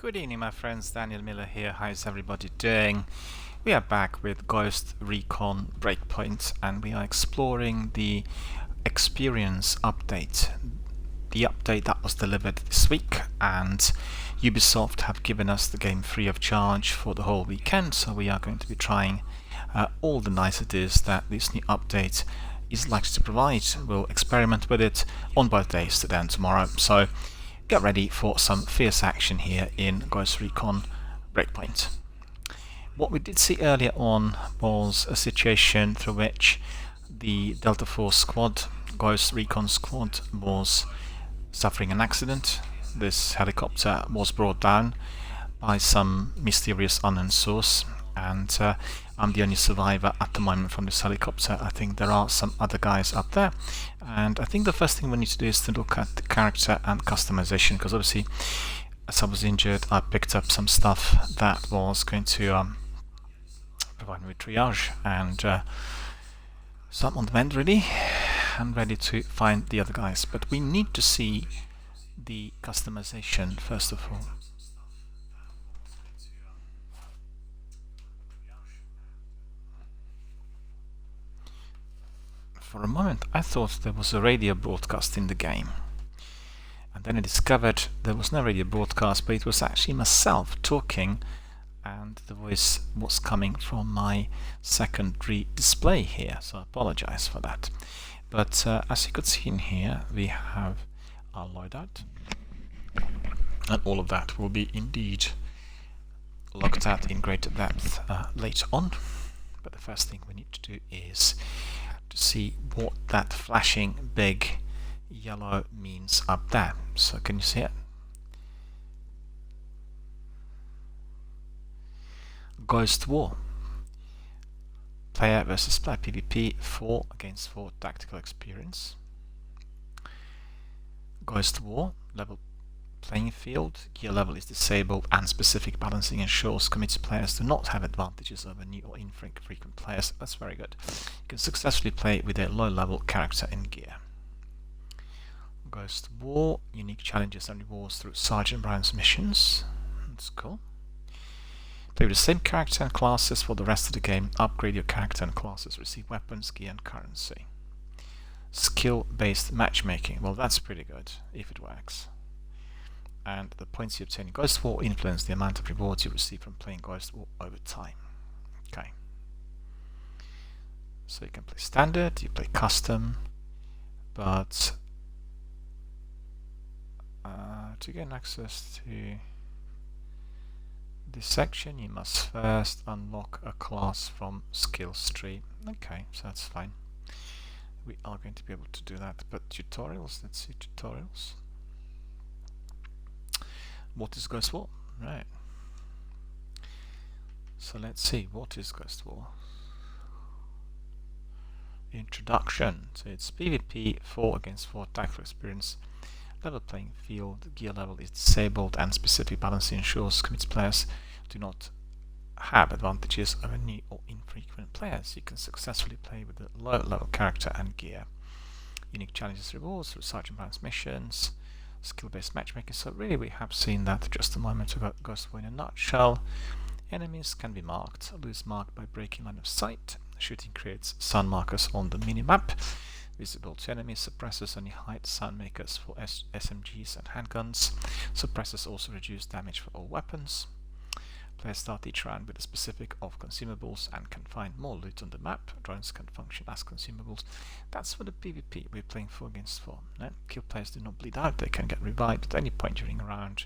Good evening, my friends. Daniel Miller here. How's everybody doing? We are back with Ghost Recon Breakpoint, and we are exploring the experience update. The update that was delivered this week, and Ubisoft have given us the game free of charge for the whole weekend, so we are going to be trying all the niceties that this new update is likely to provide. We'll experiment with it on both days, today and tomorrow. So get ready for some fierce action here in Ghost Recon Breakpoint. What we did see earlier on was a situation through which the Delta Force squad, Ghost Recon squad, was suffering an accident. This helicopter was brought down by some mysterious unknown source, and I'm the only survivor at the moment from this helicopter. I think there are some other guys up there, and I think the first thing we need to do is to look at the character and customization, because obviously as I was injured I picked up some stuff that was going to provide me with triage, and so I'm on the mend really and ready to find the other guys, but we need to see the customization first of all. For a moment I thought there was a radio broadcast in the game, and then I discovered there was no radio broadcast, but it was actually myself talking, and the voice was coming from my secondary display here, so I apologize for that. But as you could see in here, we have our loadout, and all of that will be indeed looked at in greater depth later on. But the first thing we need to do is to see what that flashing big yellow means up there. So can you see it? Ghost War. Player versus player PvP 4 against 4 tactical experience. Ghost War, level playing field, gear level is disabled, and specific balancing ensures committed players do not have advantages over new or infrequent players. That's very good. You can successfully play with a low level character and gear. Ghost War, unique challenges and rewards through Sergeant Brown's missions. That's cool. Play with the same character and classes for the rest of the game. Upgrade your character and classes, receive weapons, gear and currency. Skill-based matchmaking. Well, that's pretty good, if it works. And the points you obtain in Ghost War influence the amount of rewards you receive from playing Ghost War over time. Okay. So you can play standard, you play custom, but to gain access to this section you must first unlock a class from skills tree. Okay, so that's fine. We are going to be able to do that, but tutorials, let's see tutorials. What is Ghost War? Right. So let's see, what is Ghost War? Introduction. So it's PvP 4 against 4 tactical experience. Level playing field, gear level is disabled, and specific balancing ensures committed players do not have advantages over new or infrequent players. You can successfully play with a low level character and gear. Unique challenges, rewards through Sergeant Brown's missions. Skill-based matchmaking. So really we have seen that just a moment ago. Ghost War in a nutshell. Enemies can be marked. Lose marked by breaking line of sight. Shooting creates sun markers on the minimap. Visible to enemies. Suppressors only hide sound makers for SMGs and handguns. Suppressors also reduce damage for all weapons. Players start each round with a specific of consumables and can find more loot on the map. Drones can function as consumables. That's for the PvP we're playing 4 against 4. No? Kill players do not bleed out, they can get revived at any point during a round.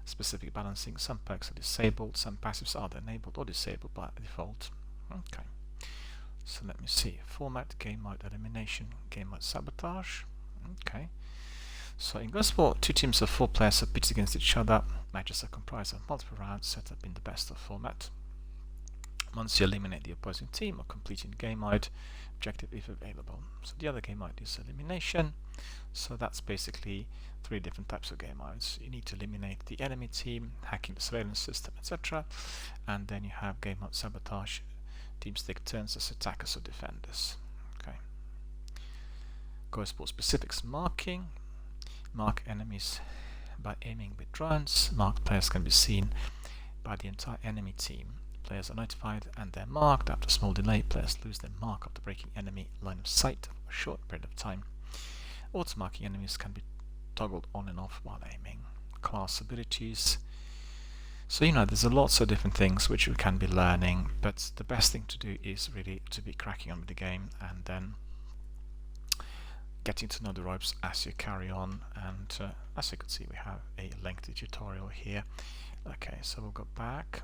Specific balancing, some perks are disabled, some passives are enabled or disabled by default. Okay, so let me see. Format, game mode elimination, game mode sabotage. Okay. So in Ghost War, 2 teams of 4 players are pitched against each other. Matches are comprised of multiple rounds set up in the best of format. Once you eliminate the opposing team or complete in game mode, objective if available. So the other game mode is elimination. So that's basically 3 different types of game modes. You need to eliminate the enemy team, hacking the surveillance system, etc. And then you have game mode sabotage. Teams take turns as attackers or defenders. Okay. Ghost War specifics marking. Mark enemies by aiming with drones, marked players can be seen by the entire enemy team. Players are notified and they're marked. After a small delay, players lose their mark after breaking enemy line of sight for a short period of time. Auto-marking enemies can be toggled on and off while aiming. Class abilities. So there's lots of different things which we can be learning, but the best thing to do is really to be cracking on with the game and then getting to know the ropes as you carry on. And as you can see, we have a lengthy tutorial here. Okay, so we'll go back,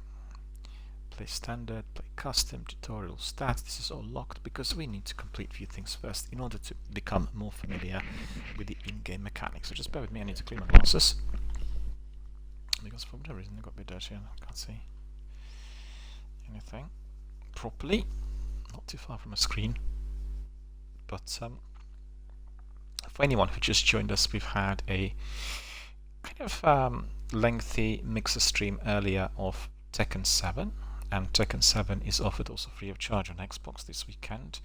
play standard, play custom, tutorial, stats. This is all locked because we need to complete a few things first in order to become more familiar with the in-game mechanics. So just bear with me, I need to clean my glasses because for whatever reason they got a bit dirty and I can't see anything properly. Not too far from a screen, but for anyone who just joined us, we've had a kind of lengthy mixer stream earlier of Tekken 7, and Tekken 7 is offered also free of charge on Xbox this weekend.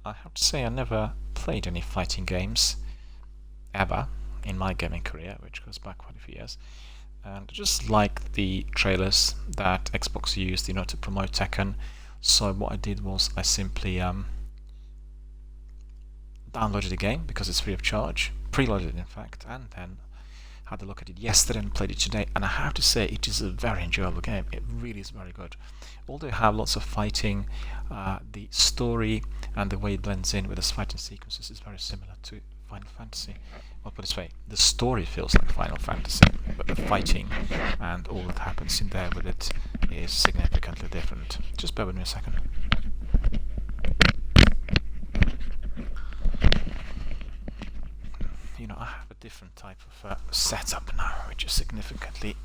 I have to say I never played any fighting games ever in my gaming career, which goes back quite a few years, and I just like the trailers that Xbox used to promote Tekken. So what I did was I simply downloaded the game because it's free of charge, preloaded it in fact, and then had a look at it yesterday and played it today, and I have to say it is a very enjoyable game. It really is very good. Although you have lots of fighting, the story and the way it blends in with the fighting sequences is very similar to Final Fantasy. I'll put it this way, the story feels like Final Fantasy, but the fighting and all that happens in there with it is significantly different. Just bear with me a second. I have a different type of setup now, which is significantly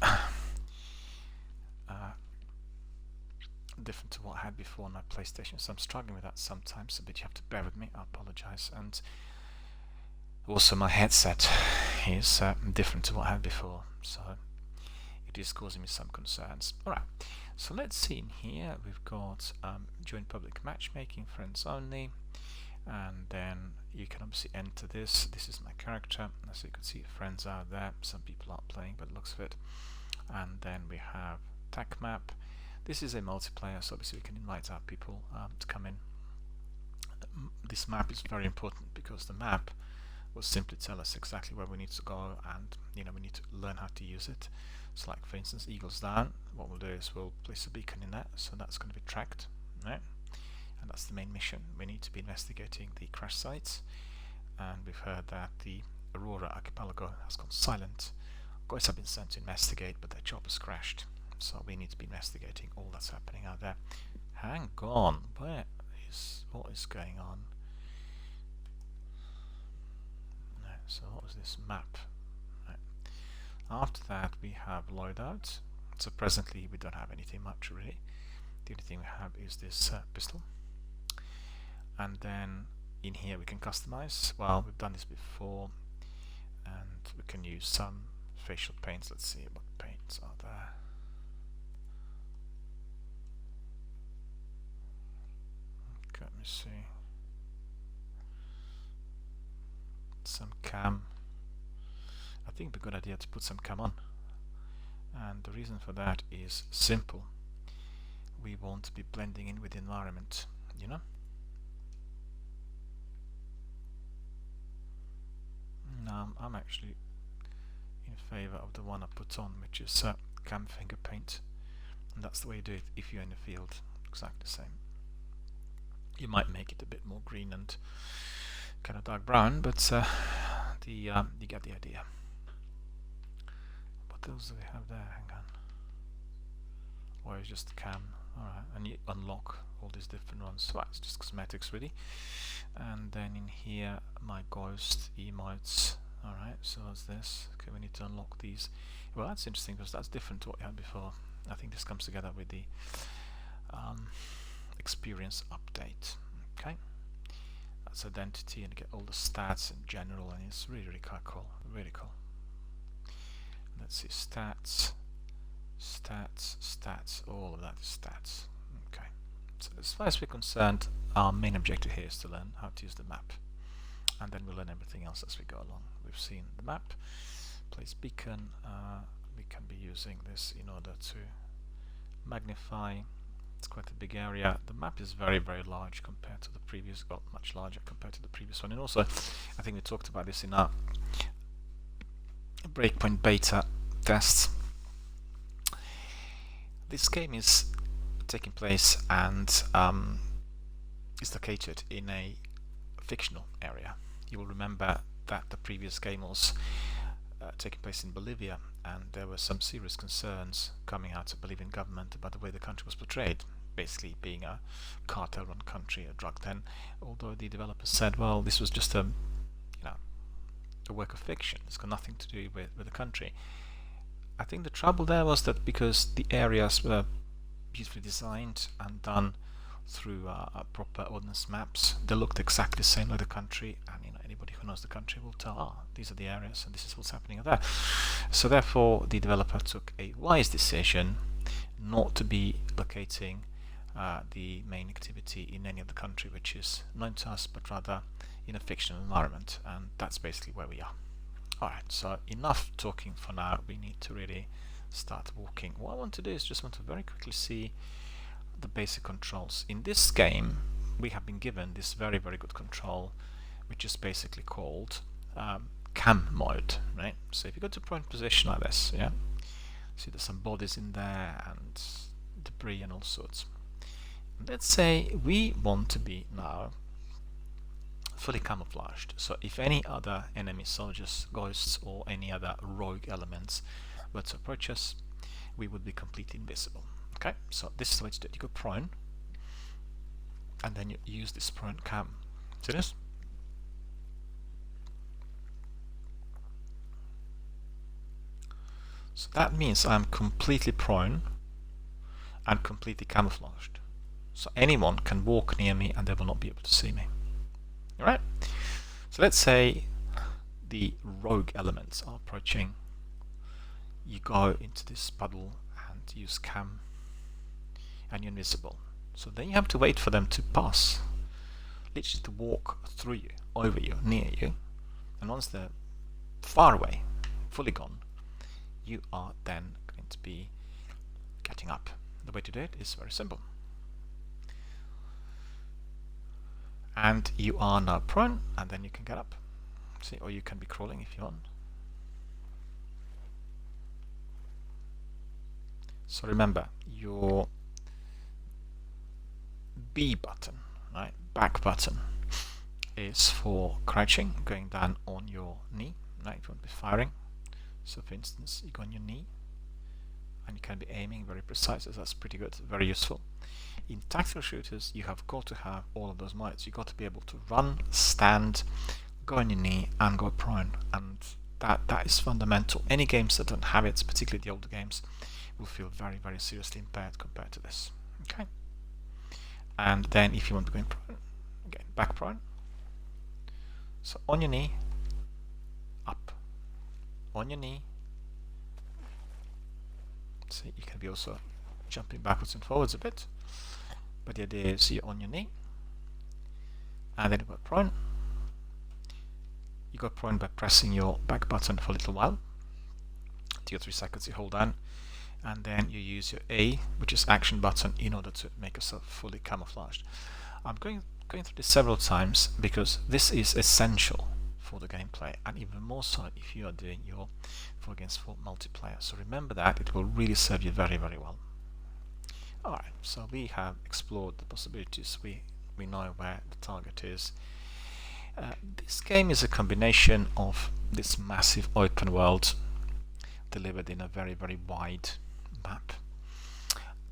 different to what I had before on my PlayStation, so I'm struggling with that sometimes a bit. You have to bear with me, I apologize. And also my headset is different to what I had before, so it is causing me some concerns. Alright, so let's see in here. We've got join public matchmaking, friends only, and then you can obviously enter this. This is my character. As you can see, friends are there. Some people aren't playing, but it looks of it. And then we have tag map. This is a multiplayer, so obviously we can invite our people to come in. This map is very important because the map will simply tell us exactly where we need to go, and we need to learn how to use it. So like for instance, Eagles Down, what we'll do is we'll place a beacon in that, so that's going to be tracked, right? And that's the main mission. We need to be investigating the crash sites, and we've heard that the Aurora archipelago has gone silent. Guys have been sent to investigate, but their job has crashed, so we need to be investigating all that's happening out there. Hang on, what is going on? No, so what was this map? Right. After that we have loadout. So presently we don't have anything much really. The only thing we have is this pistol. And then in here we can customize. Well, we've done this before, and we can use some facial paints. Let's see what paints are there. Okay, let me see. Some cam. I think it'd be a good idea to put some cam on, and the reason for that is simple. We want to be blending in with the environment, Now I'm actually in favor of the one I put on, which is cam finger paint, and that's the way you do it if you're in the field. Exactly the same. You might make it a bit more green and kind of dark brown, but you get the idea. What else do we have there? Hang on. Or it's just the cam. Alright, and you unlock all these different ones. So it's just cosmetics really. And then in here, my ghost emotes. Alright, so that's this. Okay, we need to unlock these. Well, that's interesting because that's different to what we had before. I think this comes together with the experience update. Okay, that's identity, and you get all the stats in general, and it's really, really quite cool. Really cool. Let's see, stats, all of that is stats. Okay, so as far as we're concerned, our main objective here is to learn how to use the map, and then we'll learn everything else as we go along. We've seen the map, place beacon. We can be using this in order to magnify. It's quite a big area. The map is very, very large compared to the previous, well, much larger compared to the previous one. And also, I think we talked about this in our Breakpoint beta tests. This game is taking place and is located in a fictional area. You will remember that the previous game was taking place in Bolivia, and there were some serious concerns coming out of Bolivian government about the way the country was portrayed, basically being a cartel-run country, a drug den. Although the developers said, well, this was just a work of fiction. It's got nothing to do with the country. I think the trouble there was that because the areas were beautifully designed and done through proper ordnance maps, they looked exactly the same like the country, and anybody who knows the country will tell, these are the areas and this is what's happening there. So therefore the developer took a wise decision not to be locating the main activity in any of the country which is known to us, but rather in a fictional environment, and that's basically where we are. Alright, so enough talking for now. We need to really start walking. What I want to do is just want to very quickly see the basic controls. In this game we have been given this very, very good control, which is basically called cam mode, right? So if you go to prone position like this, yeah, see there's some bodies in there and debris and all sorts. Let's say we want to be now fully camouflaged, so if any other enemy soldiers, ghosts or any other rogue elements were to approach us, we would be completely invisible. Okay, so this is the way to do it. You go prone and then you use this prone cam. See this? So that means I'm completely prone and completely camouflaged. So anyone can walk near me and they will not be able to see me. Alright? So let's say the rogue elements are approaching. You go into this puddle and use cam and you're invisible. So then you have to wait for them to pass, literally to walk through you, over you, near you, and once they're far away, fully gone, you are then going to be getting up. The way to do it is very simple. And you are now prone, and then you can get up. See, or you can be crawling if you want. So remember, your B button, right, back button, is for crouching, going down on your knee, right, if you want to be firing. So for instance, you go on your knee and you can be aiming very precise, so that's pretty good, very useful. In tactical shooters, you have got to have all of those modes. You've got to be able to run, stand, go on your knee and go prone, and that is fundamental. Any games that don't have it, particularly the older games, will feel very, very seriously impaired compared to this. Okay. And then if you want to go in prone, again, back prone. So on your knee, up. On your knee. See, you can be also jumping backwards and forwards a bit. But the idea is you're on your knee. And then you go prone. You go prone by pressing your back button for a little while. 2 or 3 seconds you hold down. And then you use your A, which is action button, in order to make yourself fully camouflaged. I'm going through this several times because this is essential for the gameplay, and even more so if you are doing your 4 against 4 multiplayer. So remember that, it will really serve you very, very well. Alright, so we have explored the possibilities, we know where the target is. This game is a combination of this massive open world delivered in a very, very wide map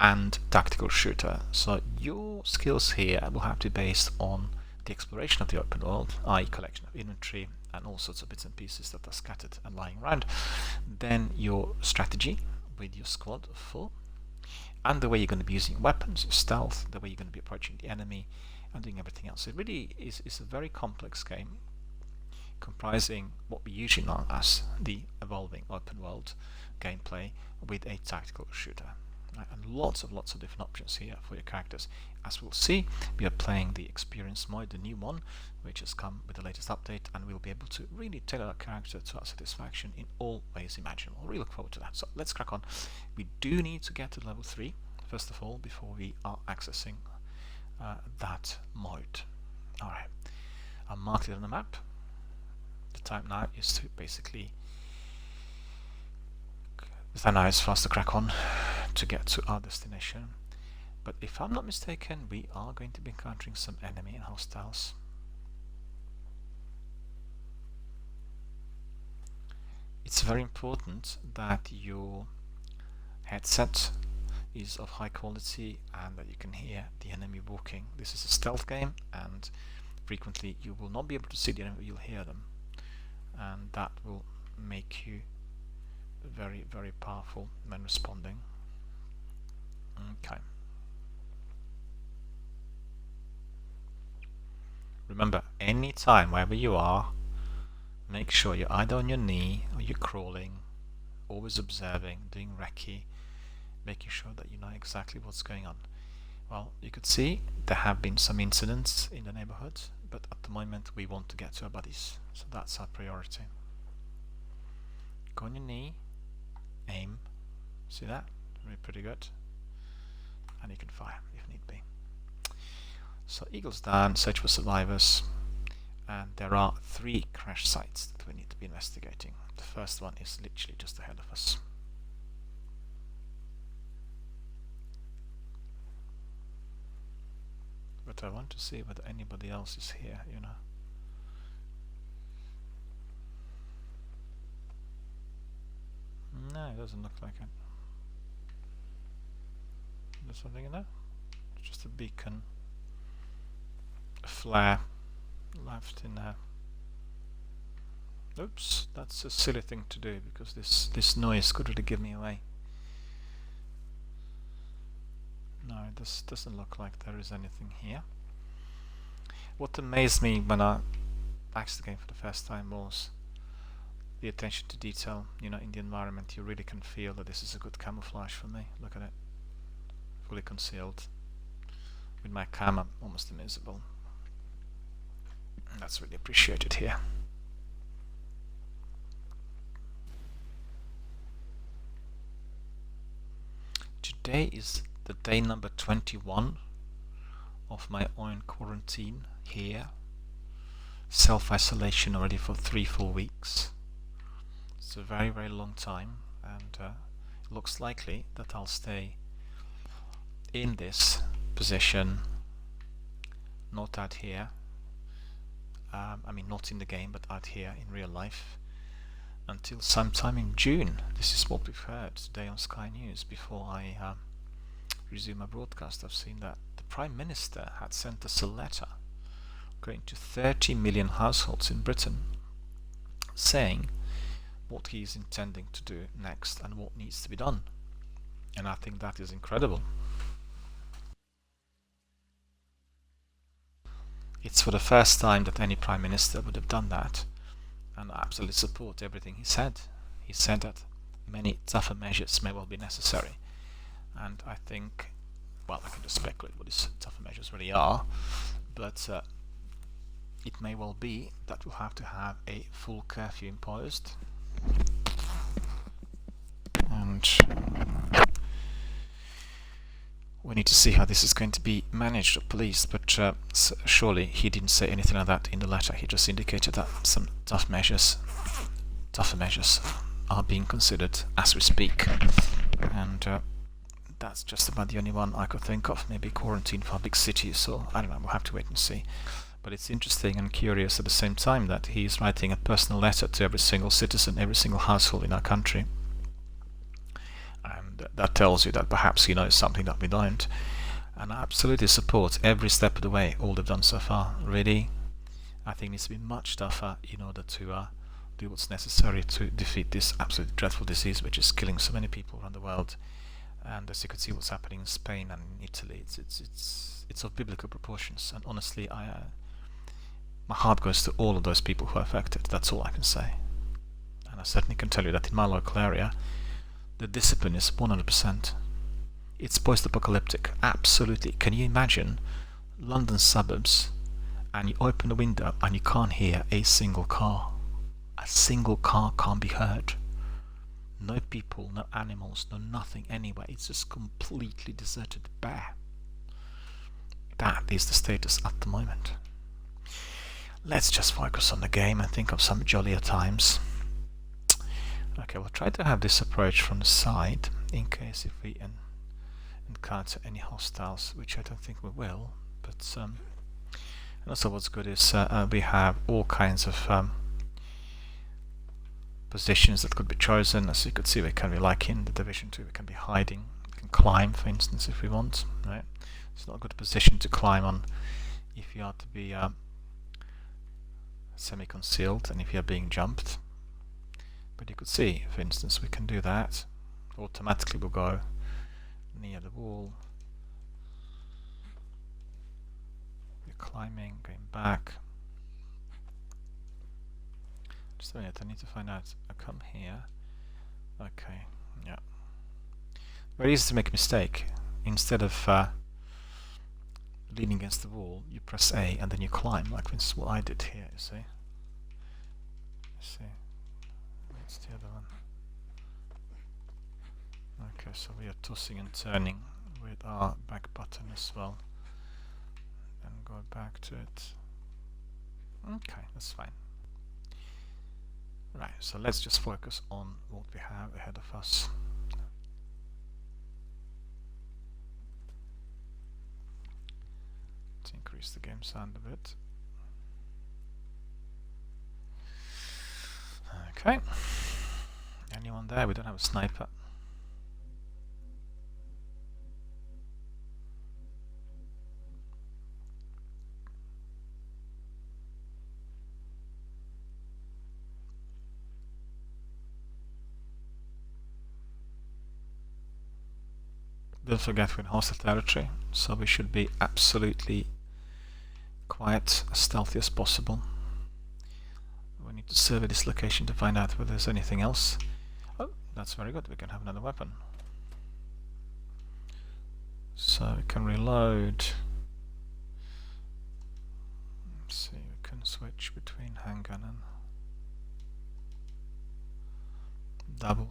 and tactical shooter. So your skills here will have to be based on the exploration of the open world, i.e. collection of inventory and all sorts of bits and pieces that are scattered and lying around. Then your strategy with your squad of 4, and the way you're going to be using weapons, your stealth, the way you're going to be approaching the enemy and doing everything else. It really is a very complex game comprising what we usually know as the evolving open world gameplay with a tactical shooter. And lots of different options here for your characters. As we'll see, we are playing the experience mode, the new one, which has come with the latest update, and we'll be able to really tailor our character to our satisfaction in all ways imaginable. Really look forward to that. So let's crack on. We do need to get to level 3 first of all before we are accessing that mode. Alright, I've marked it on the map. The time now is to basically for us to crack on to get to our destination. But if I'm not mistaken, we are going to be encountering some enemy and hostiles. It's very important that your headset is of high quality and that you can hear the enemy walking. This is a stealth game, and frequently you will not be able to see the enemy, you'll hear them, and that will make you very, very powerful when responding. Okay. Remember, anytime, wherever you are, make sure you're either on your knee or you're crawling, always observing, doing recce, making sure that you know exactly what's going on. Well, you could see there have been some incidents in the neighborhood, but at the moment we want to get to our buddies, so that's our priority. Go on your knee, aim, see that? Really pretty good. And you can fire if need be. So eagles down, search for survivors, and there are 3 crash sites that we need to be investigating. The first one is literally just ahead of us. But I want to see whether anybody else is here, you know. No, it doesn't look like it. There's something in there? It's just a beacon. A flare left in there. Oops, that's a silly thing to do because this noise could really give me away. No, this doesn't look like there is anything here. What amazed me when I accessed the game for the first time was the attention to detail. You know, in the environment you really can feel that this is a good camouflage for me. Look at it. Fully concealed. With my camera almost invisible. That's really appreciated here. Today is the day number 21 of my own quarantine here. Self-isolation already for 3-4 weeks. It's a very, very long time, and it looks likely that I'll stay in this position, not out here. I mean, not in the game, but out here in real life, until sometime in June. This is what we've heard today on Sky News. Before I resume my broadcast, I've seen that the Prime Minister had sent us a letter going to 30 million households in Britain saying what he's intending to do next and what needs to be done. And I think that is incredible. It's for the first time that any Prime Minister would have done that, and I absolutely support everything he said. He said that many tougher measures may well be necessary, and I think, well, I can just speculate what these tougher measures really are, but it may well be that we'll have to have a full curfew imposed, and we need to see how this is going to be managed or policed, but surely he didn't say anything like that in the letter. He just indicated that some tougher measures are being considered as we speak, and that's just about the only one I could think of. Maybe quarantine for big cities, so I don't know, we'll have to wait and see. But it's interesting and curious at the same time that he's writing a personal letter to every single citizen, every single household in our country. And that tells you that perhaps he knows something that we don't. And I absolutely support every step of the way all they've done so far. Really, I think it needs to be much tougher in order to do what's necessary to defeat this absolutely dreadful disease which is killing so many people around the world. And as you can see what's happening in Spain and in Italy, it's of biblical proportions. And honestly, my heart goes to all of those people who are affected. That's all I can say. And I certainly can tell you that in my local area, the discipline is 100%. It's post-apocalyptic, absolutely. Can you imagine London suburbs and you open the window and you can't hear a single car? A single car can't be heard. No people, no animals, no nothing anywhere. It's just completely deserted, bare. That is the status at the moment. Let's just focus on the game and think of some jollier times. Okay, we'll try to have this approach from the side in case if we encounter any hostiles, which I don't think we will. But and also what's good is we have all kinds of positions that could be chosen. As you could see, we can be like in the Division 2, we can be hiding, we can climb, for instance, if we want. Right? It's not a good position to climb on if you are to be semi-concealed and if you are being jumped. But you could see, for instance, we can do that. Automatically we'll go near the wall. We're climbing, going back. Just a minute, I need to find out. I come here. Okay, yeah. Very easy to make a mistake. Instead of leaning against the wall, you press A and then you climb, like this is what I did here, you see. What's the other one? Okay, so we are tossing and turning with our back button as well. And go back to it. Okay, that's fine. Right, so let's just focus on what we have ahead of us. Let's increase the game sound a bit. Okay. Anyone there? We don't have a sniper. Don't forget we're in hostile territory, so we should be absolutely quiet, as stealthy as possible. We need to survey this location to find out whether there's anything else. Oh, that's very good, we can have another weapon. So we can reload. Let's see, we can switch between handgun and double.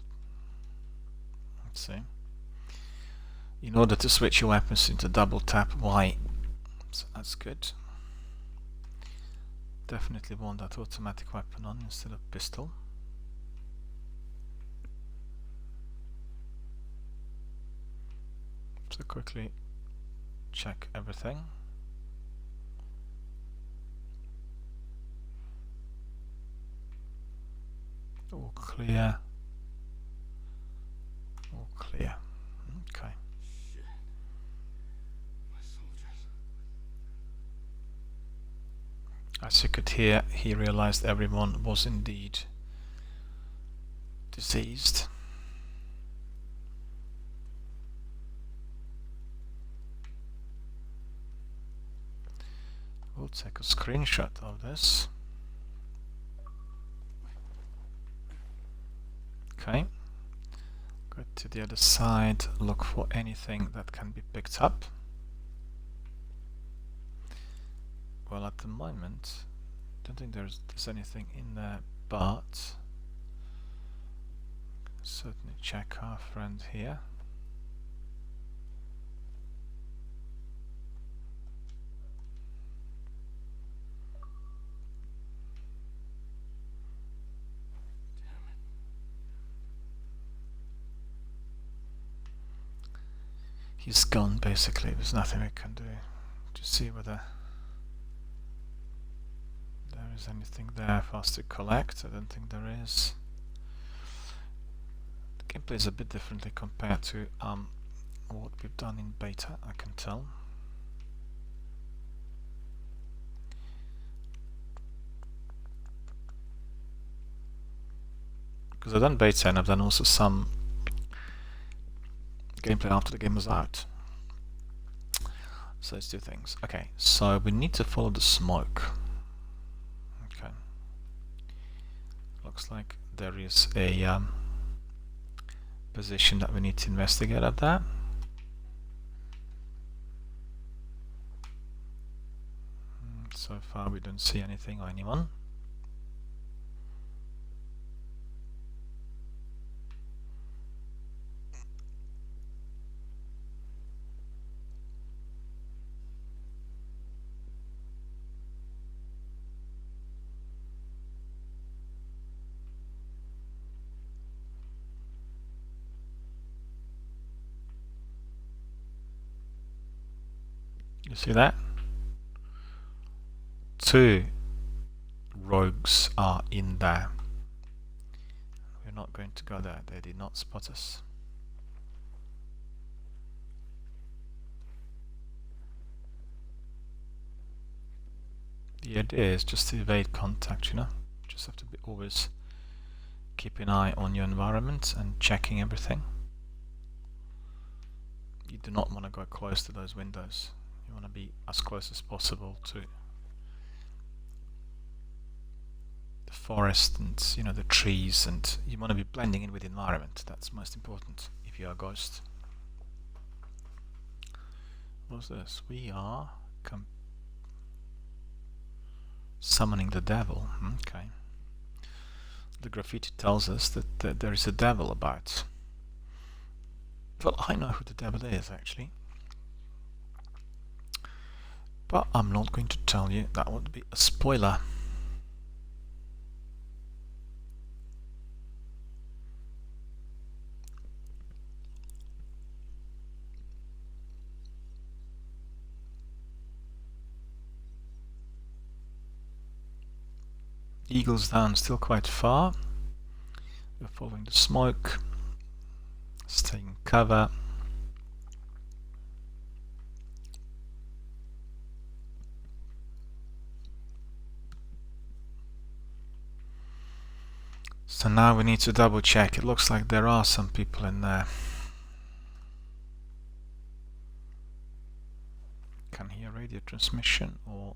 Let's see. In order to switch your weapons into double tap Y, so that's good. Definitely want that automatic weapon on instead of pistol. So quickly check everything. All clear. All clear. Okay. As you could hear, he realized everyone was indeed diseased. We'll take a screenshot of this. Okay. Go to the other side, look for anything that can be picked up. Well, at the moment, don't think there's anything in there, but certainly check our friend here. He's gone, basically. There's nothing we can do to see whether there is anything there for us to collect. I don't think there is. The gameplay is a bit differently compared to what we've done in beta, I can tell. Because I've done beta and I've done also some gameplay after the game was out. So let's do things. Okay, so we need to follow the smoke. Okay. Looks like there is a position that we need to investigate at that. So far we don't see anything or anyone. You see that? 2 rogues are in there. We're not going to go there. They did not spot us. The idea is just to evade contact, you know. Just have to be always keep an eye on your environment and checking everything. You do not want to go close to those windows. You want to be as close as possible to the forest and, you know, the trees, and you want to be blending in with the environment. That's most important if you're a ghost. What's this? We are summoning the devil. Okay. The graffiti tells us that there is a devil about. Well, I know who the devil is actually, but I'm not going to tell you. That would be a spoiler. Eagles down, still quite far. We're following the smoke, staying cover. So now we need to double check. It looks like there are some people in there. Can hear radio transmission, or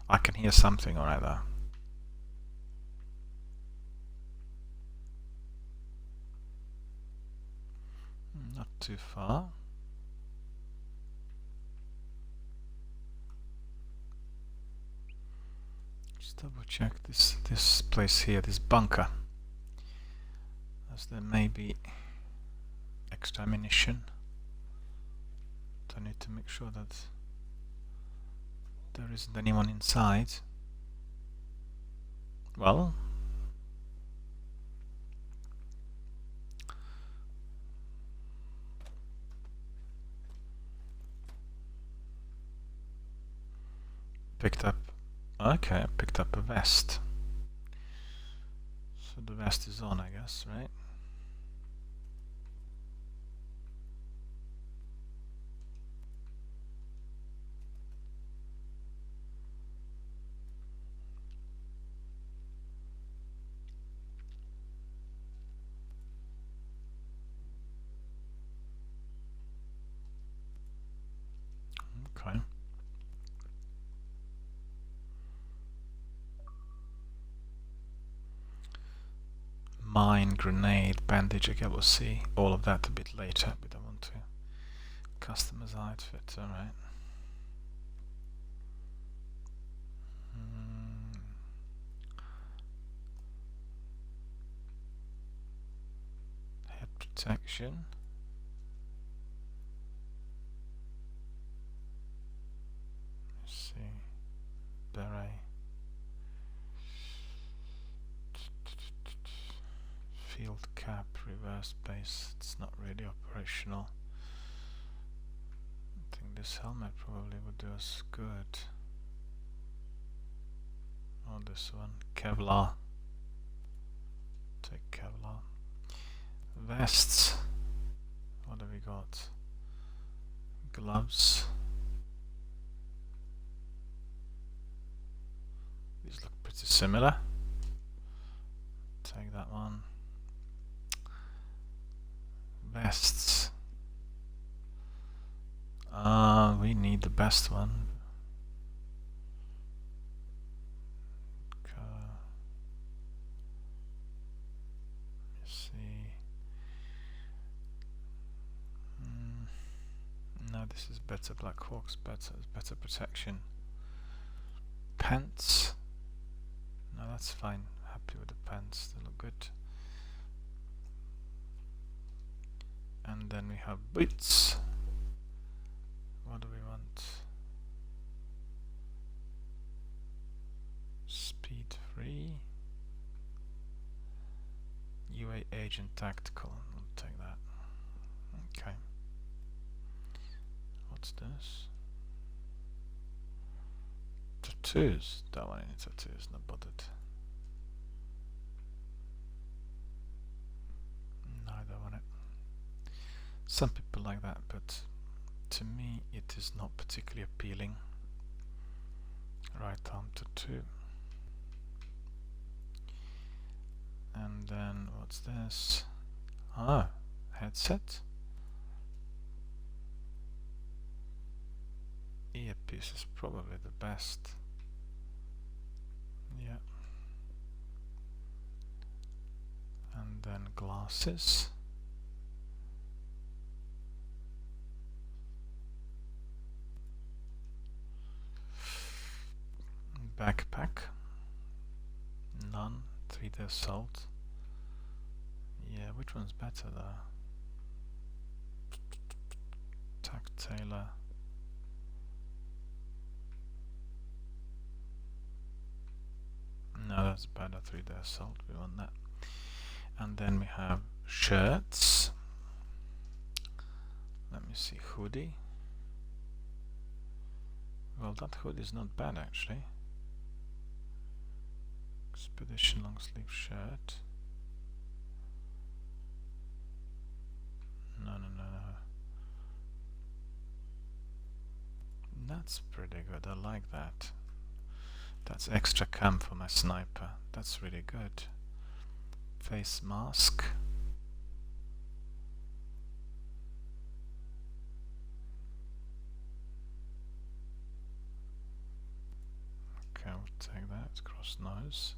I can hear something or other. Not too far. Just double check this place here, this bunker, as there may be extra ammunition. I need to make sure that there isn't anyone inside. Well, picked up. Okay, I picked up a vest. So the vest is on, I guess, right? Okay. Mine, grenade, bandage, okay, we'll see all of that a bit later. We don't want to customize outfit, alright. Head protection. Let's see. Beret. Field cap, reverse base. It's not really operational. I think this helmet probably would do us good. Oh, this one. Kevlar. Take Kevlar. Vests. What have we got? Gloves. These look pretty similar. Take that one. Vests. We need the best one. Let's see. No, this is better. Black Hawk's better protection. pants. No, that's fine. Happy with the pants, they look good. And then we have boots. What do we want? Speed 3. UA Agent Tactical. We'll take that. Okay. What's this? Tattoos. Don't want any tattoos, not bothered. No, I don't want it. Some people like that, but to me it is not particularly appealing. Right arm tattoo. And then what's this? Ah, headset. Earpiece is probably the best. Yeah. And then glasses. Backpack. None. 3D assault. Yeah, which one's better though? Tactaler. No, that's better. 3D assault. We want that. And then we have shirts. Let me see. Hoodie. Well, that hoodie is not bad actually. Expedition long sleeve shirt. No. That's pretty good. I like that. That's extra cam for my sniper. That's really good. Face mask. Okay, we'll take that. Cross nose.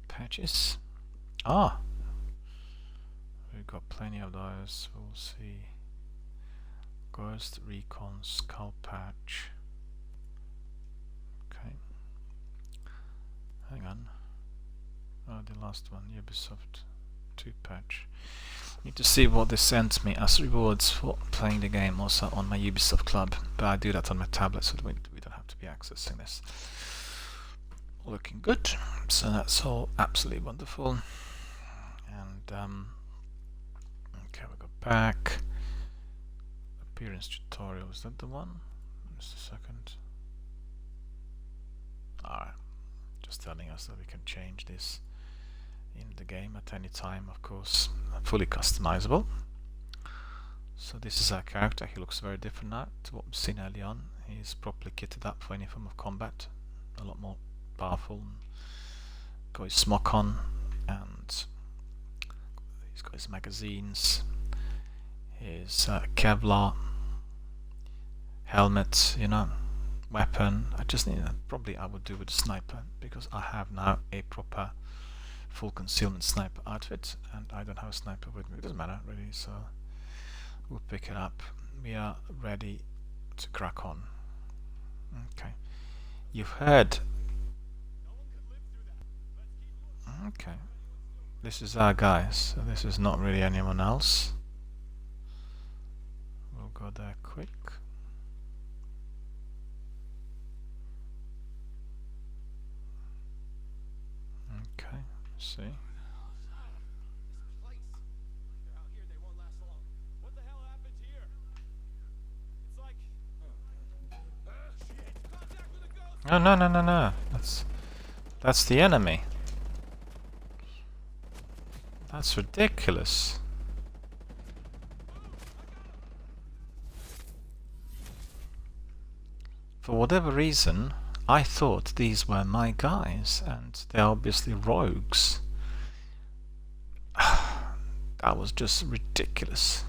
Patches. Ah! We've got plenty of those. We'll see. Ghost Recon skull patch. Okay. Hang on. Oh, the last one, Ubisoft 2 patch. Need to see what they sent me as rewards for playing the game also on my Ubisoft Club, but I do that on my tablet so we don't have to be accessing this. Looking good, so that's all absolutely wonderful. And okay, we go back. Appearance tutorial, is that the one? Just a second. Alright, just telling us that we can change this in the game at any time, of course, fully customizable. So this is our character. He looks very different now to what we've seen early on. He's properly kitted up for any form of combat, a lot more powerful. Got his smock on, and he's got his magazines, his Kevlar helmet, you know, weapon. I just need probably I would do with a sniper, because I have now a proper full concealment sniper outfit, and I don't have a sniper with me. It doesn't matter really, so we'll pick it up. We are ready to crack on. Okay, you've heard. Okay, this is our guy, so this is not really anyone else. We'll go there quick. Okay, let's see. No. That's the enemy. That's ridiculous. For whatever reason, I thought these were my guys, and they're obviously rogues. That was just ridiculous.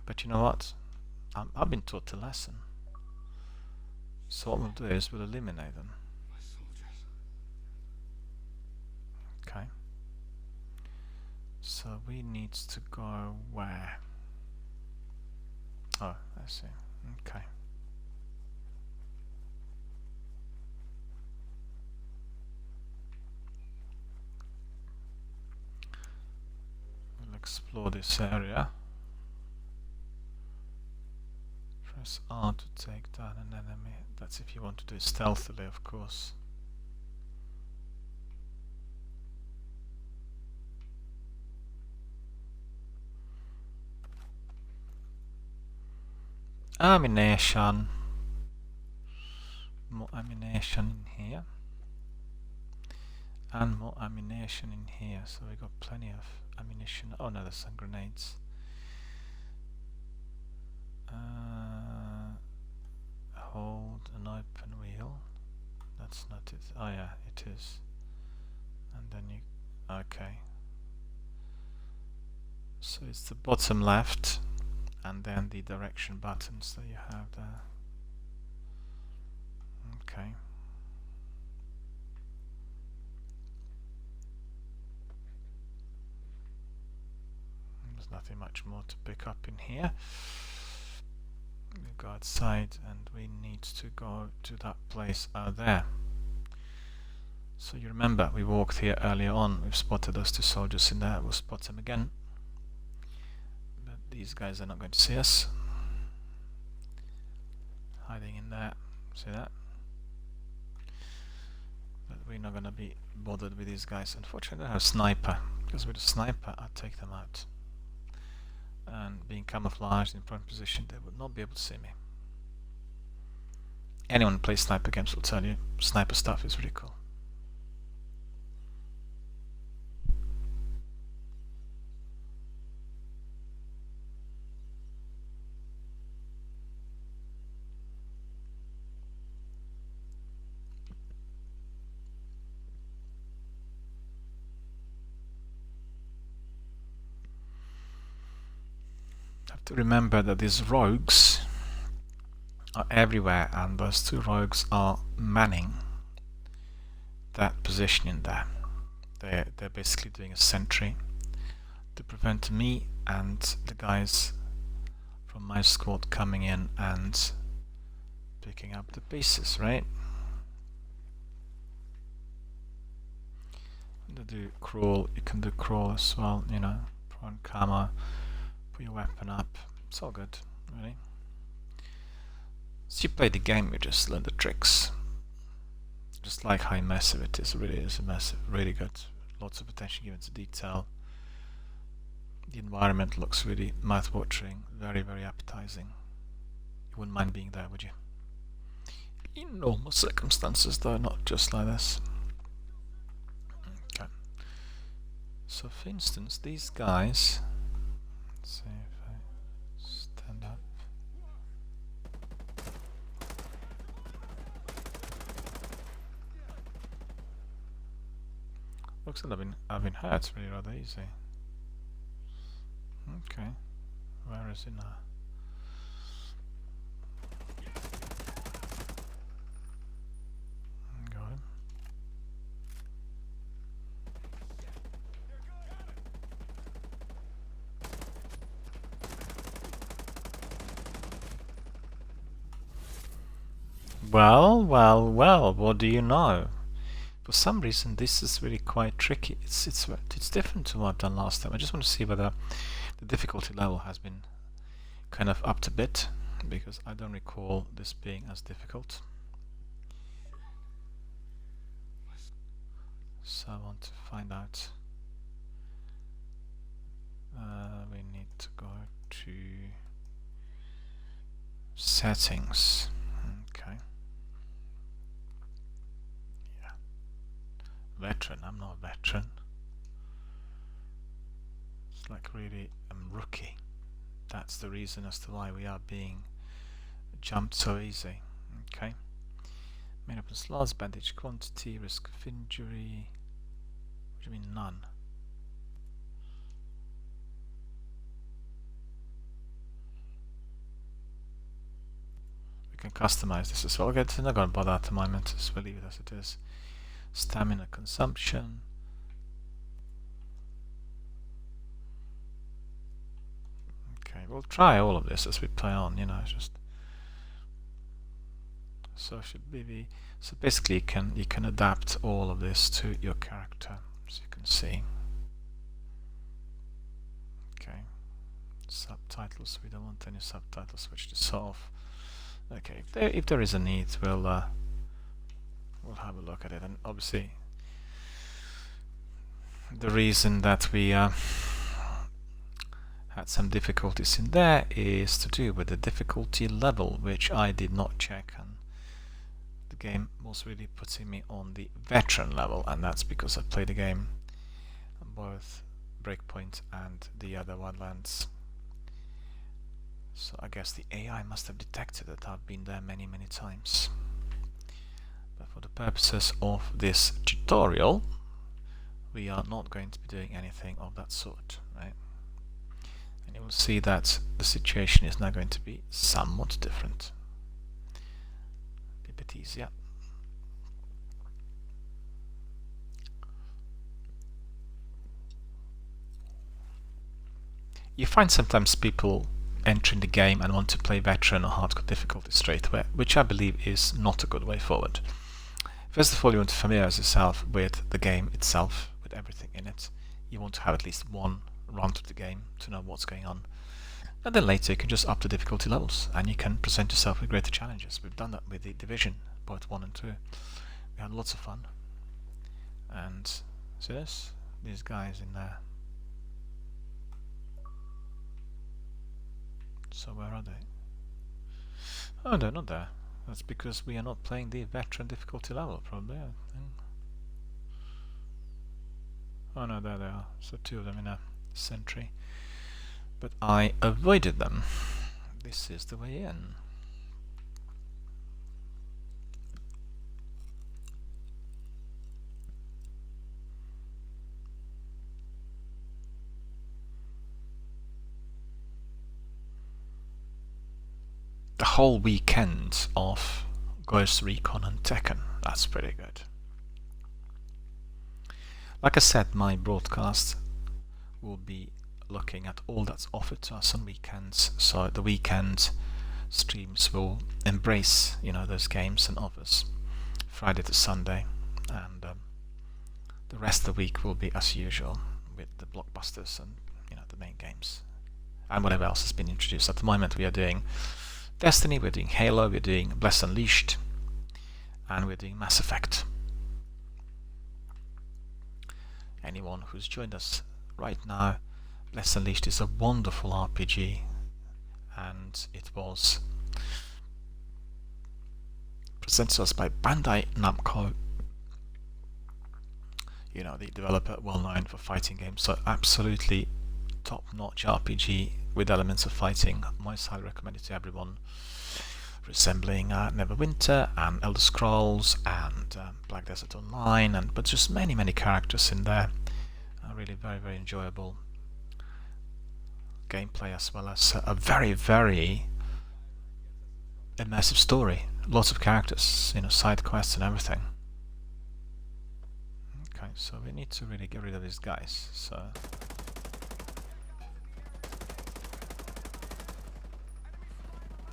But you know what? I've been taught a lesson. So what we'll do is we'll eliminate them. Okay. So we need to go where? Oh, I see. Okay. explore this area. Press R to take down an enemy. That's if you want to do it stealthily, of course. Ammunition. More ammunition in here. And more ammunition in here. So we got plenty of ammunition. Oh no, there's some grenades. Hold an open wheel. That's not it. Oh yeah, it is. And then you... okay. So it's the bottom left and then the direction buttons that you have there. Okay. There's nothing much more to pick up in here. We go outside and we need to go to that place out there. So you remember we walked here earlier on, we've spotted those two soldiers in there, we'll spot them again. But these guys are not going to see us. Hiding in there, see that? But we're not going to be bothered with these guys. Unfortunately I have a sniper, because with a sniper I'd take them out. And being camouflaged in prone position, they would not be able to see me. Anyone who plays sniper games will tell you sniper stuff is really cool. Have to remember that these rogues are everywhere, and those two rogues are manning that position in there. They're basically doing a sentry to prevent me and the guys from my squad coming in and picking up the pieces, right? You can do crawl as well, you know, prone camo. Put your weapon up, it's all good, really. So you play the game, you just learn the tricks. Just like how immersive it is, really is immersive, really good. Lots of attention given to detail. The environment looks really mouth-watering, very, very appetizing. You wouldn't mind being there, would you? In normal circumstances though, not just like this. Okay. So for instance, these guys... Let's see if I stand up. Looks like I've been hurt really rather easy. Okay, where is it now? Go on. Well, well, well, what do you know? For some reason this is really quite tricky. It's different to what I've done last time. I just want to see whether the difficulty level has been kind of upped a bit, because I don't recall this being as difficult. So I want to find out. We need to go to settings. Okay. Yeah. Veteran, I'm not a veteran. It's like really I'm rookie. That's the reason as to why we are being jumped so easy. Okay. Main open slots, bandage quantity, risk of injury. What do you mean none? We can customize this as well. Okay, it's not going to bother at the moment, just we'll leave it as it is. Stamina consumption. Okay, we'll try all of this as we play on, you know, just so should be so basically you can adapt all of this to your character, as you can see. subtitles. We don't want any subtitles. Switch this off. Okay, if there is a need, we'll have a look at it. And obviously, the reason that we had some difficulties in there is to do with the difficulty level, which I did not check, and the game was really putting me on the veteran level, and that's because I played the game on both Breakpoint and the other Wildlands. So I guess the AI must have detected that I've been there many times. But for the purposes of this tutorial, we are not going to be doing anything of that sort, right? And you will see that the situation is now going to be somewhat different. A bit easier. You find sometimes people entering the game and want to play veteran or hardcore difficulty straight away, which I believe is not a good way forward. First of all, you want to familiarize yourself with the game itself, with everything in it. You want to have at least one run through the game to know what's going on. And then later you can just up the difficulty levels and you can present yourself with greater challenges. We've done that with the Division, both 1 and 2. We had lots of fun. And see this? These guys in there. So where are they? Oh, they're not there. That's because we are not playing the veteran difficulty level, probably. I think. Oh no, there they are. So 2 of them in a sentry. But I avoided them. This is the way in. The whole weekend of Ghost Recon and Tekken. That's pretty good. Like I said, my broadcast will be looking at all that's offered to us on weekends. So the weekend streams will embrace, those games and offers, Friday to Sunday, and the rest of the week will be as usual with the blockbusters and the main games and whatever else has been introduced. At the moment, we are doing Destiny, we're doing Halo, we're doing Bless Unleashed, and we're doing Mass Effect. Anyone who's joined us right now, Bless Unleashed is a wonderful RPG, and it was presented to us by Bandai Namco, the developer well known for fighting games. So absolutely top-notch RPG with elements of fighting. Most highly recommended to everyone, resembling Neverwinter and Elder Scrolls and Black Desert Online, but just many characters in there. Really very enjoyable gameplay, as well as a very immersive story. Lots of characters, side quests and everything. Okay, so we need to really get rid of these guys. So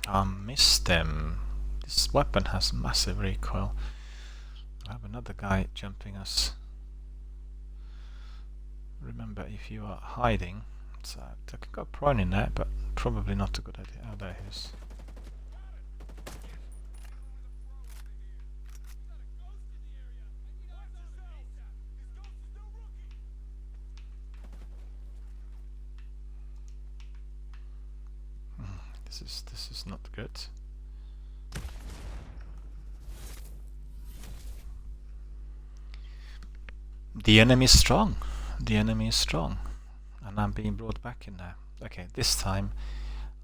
I missed him. This weapon has massive recoil. I have another guy jumping us. Remember, if you are hiding, I can go prone in there, but probably not a good idea. Oh, there he is. This is not good. The enemy is strong. The enemy is strong. And I'm being brought back in there. Okay, this time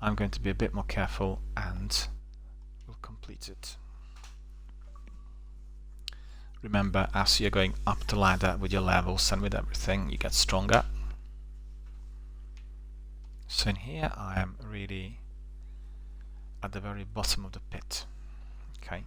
I'm going to be a bit more careful and we'll complete it. Remember, as you're going up the ladder with your levels and with everything, you get stronger. So in here I am really at the very bottom of the pit. Okay.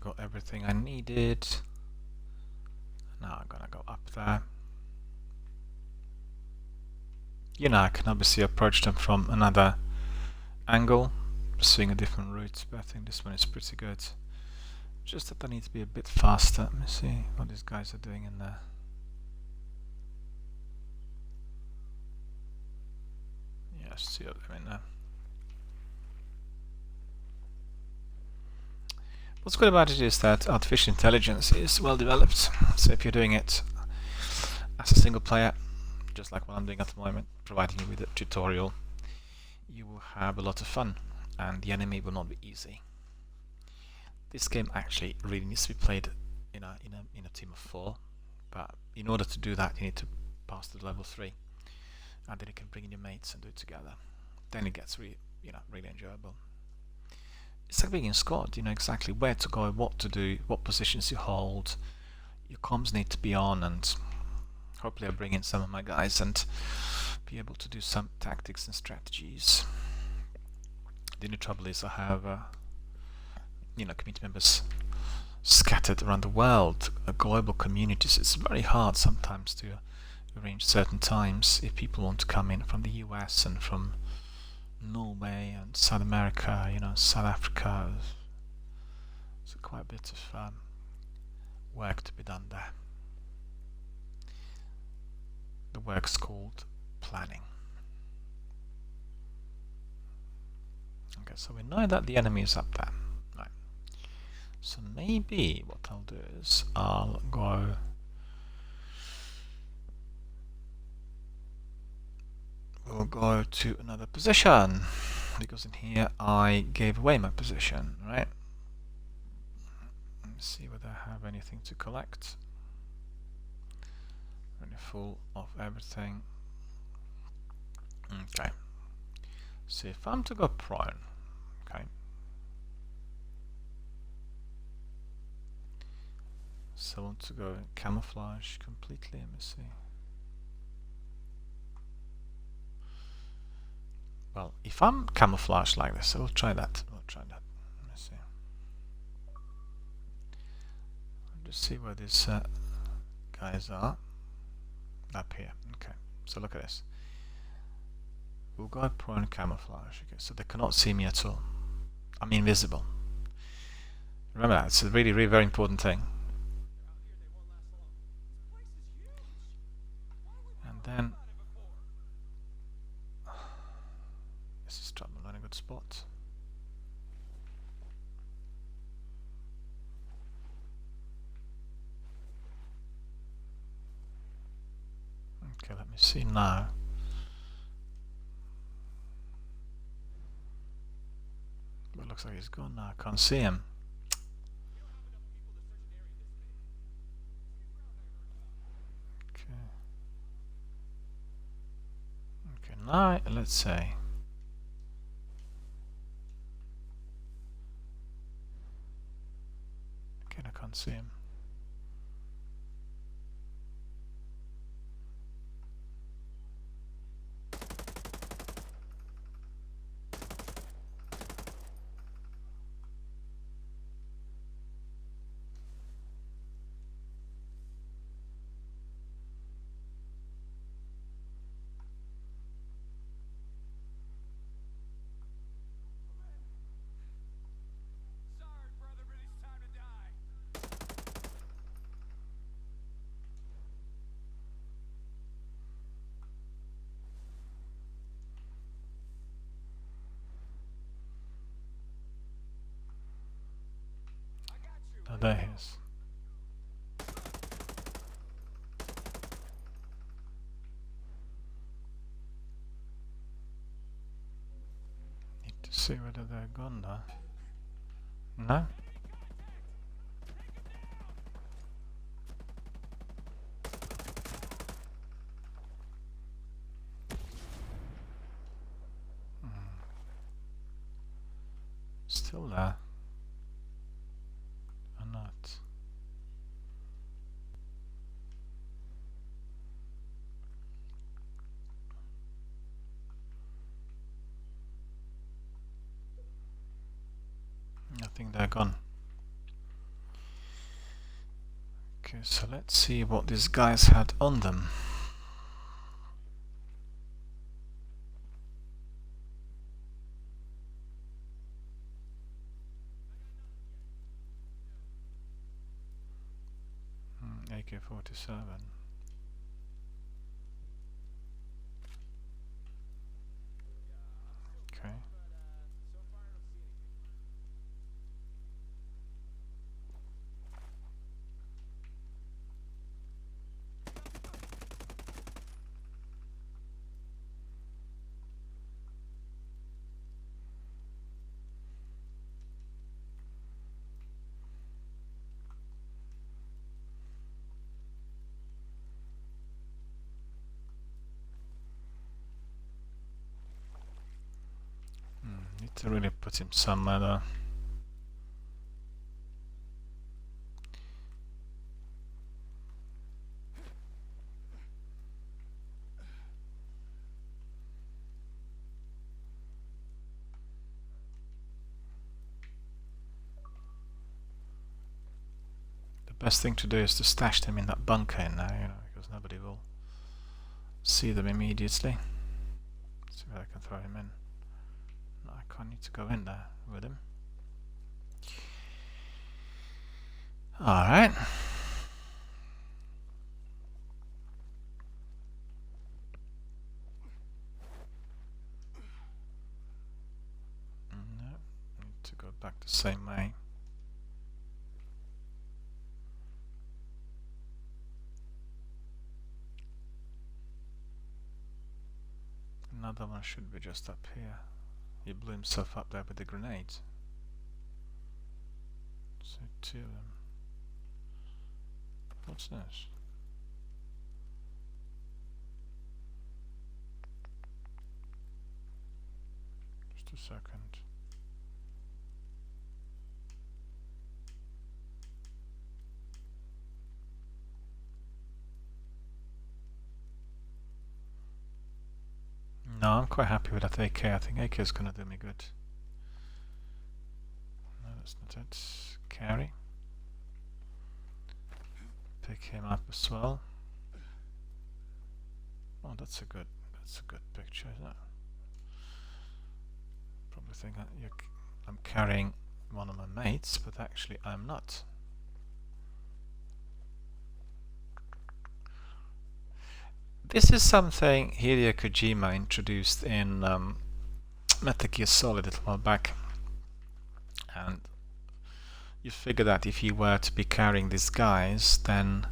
got everything I needed. Now I'm gonna go up there. You know, I can obviously approach them from another angle, pursuing a different route, but I think this one is pretty good. Just that I need to be a bit faster. Let me see what these guys are doing in there. Yes, two of them in there. What's good about it is that artificial intelligence is well developed, so if you're doing it as a single player, just like what I'm doing at the moment, providing you with a tutorial, you will have a lot of fun and the enemy will not be easy. This game actually really needs to be played in a team of 4, but in order to do that you need to pass to level 3, and then you can bring in your mates and do it together. Then it gets really enjoyable. It's like being in squad. You know exactly where to go, what to do, what positions you hold. Your comms need to be on, and hopefully I'll bring in some of my guys and be able to do some tactics and strategies. The only trouble is I have community members scattered around the world, global communities. It's very hard sometimes to arrange certain times if people want to come in from the US and from Norway and South America, South Africa. So quite a bit of work to be done there. The work's called planning. Okay, so we know that the enemy is up there. Right. So maybe what I'll do is I'll go we'll go to another position, because in here I gave away my position, right? Let's see whether I have anything to collect. Really full of everything. Okay. So if I'm to go prone, okay. So I want to go camouflage completely. Let me see. Well, if I'm camouflaged like this, I will try that. Let me see. I'll just see where these guys are. Up here. Okay. So look at this. We'll go prone camouflage. Okay. So they cannot see me at all. I'm invisible. Remember that. It's a really, really very important thing. And then this is trouble. Not a good spot. Okay, let me see now. But it looks like he's gone now. I can't see him. Okay, now let's say. Okay, I can't see him. Oh, there he is. Need to see whether they're gone now. No? Still there. Or not? I think they're gone. Okay, so let's see what these guys had on them. AK-47. Okay. Need to really put him somewhere though. The best thing to do is to stash them in that bunker in there, you know, because nobody will see them immediately. Let's see if I can throw him in. No, I can't need to go in there with him. Alright. No, need to go back the same way. Another one should be just up here. He blew himself up there with the grenades. So 2 of them. What's this? Just a second. No, I'm quite happy with that AK. I think AK is gonna do me good. No, that's not it. Carry. Pick him up as well. Oh, that's a good picture, isn't it? Probably think that I'm carrying one of my mates, but actually I'm not. This is something Hideo Kojima introduced in Metal Gear Solid a little while back, and you figure that if you were to be carrying these guys, then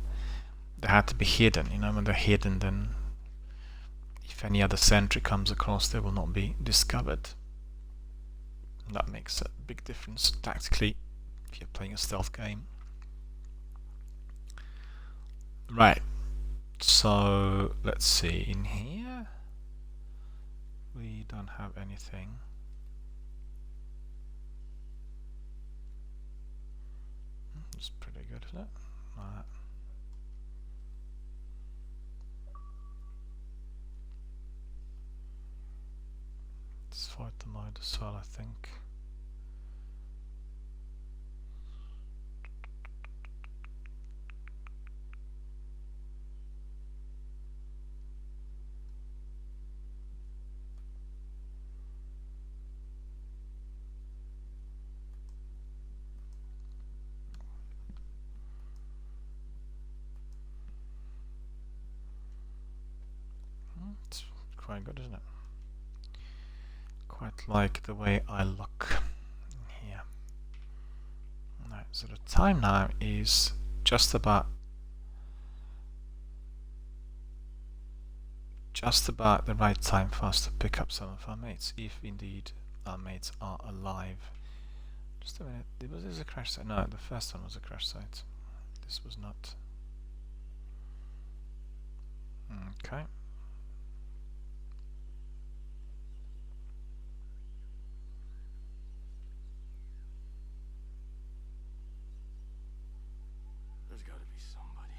they had to be hidden. You know, when they're hidden, then if any other sentry comes across, they will not be discovered. And that makes a big difference tactically if you're playing a stealth game. Right. So let's see, in here we don't have anything. It's pretty good, isn't it? Let's fight the mode as well, I think. It's quite good, isn't it? Quite like the way I look here. Right, so the time now is just about the right time for us to pick up some of our mates, if indeed our mates are alive. Just a minute, was this a crash site? No, the first one was a crash site. This was not. Okay. There's gotta be somebody.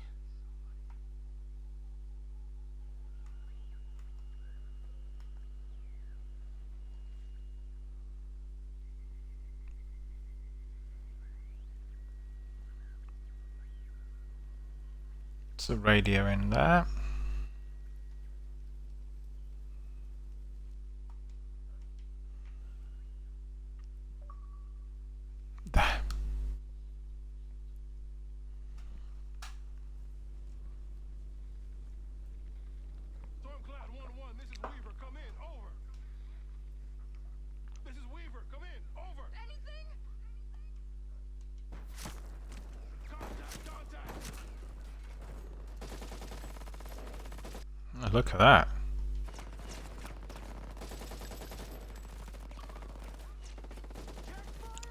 There's a radio in there. There. Stormcloud 1-1, this is Weaver. Come in. Over. This is Weaver. Come in. Over. Anything? Contact. Oh, look at that.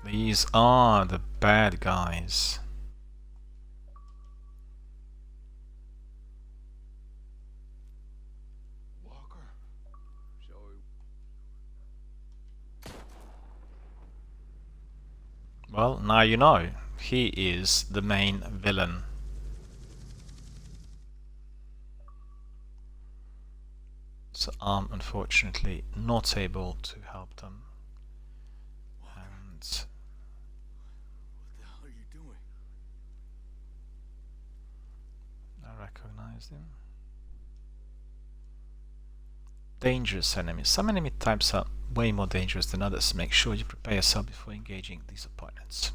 These are the bad guys. Walker. Shall we? Well, now you know. He is the main villain. So I'm unfortunately not able to help them. And What the hell are you doing? I recognized him. Dangerous enemies. Some enemy types are way more dangerous than others. Make sure you prepare yourself before engaging these opponents.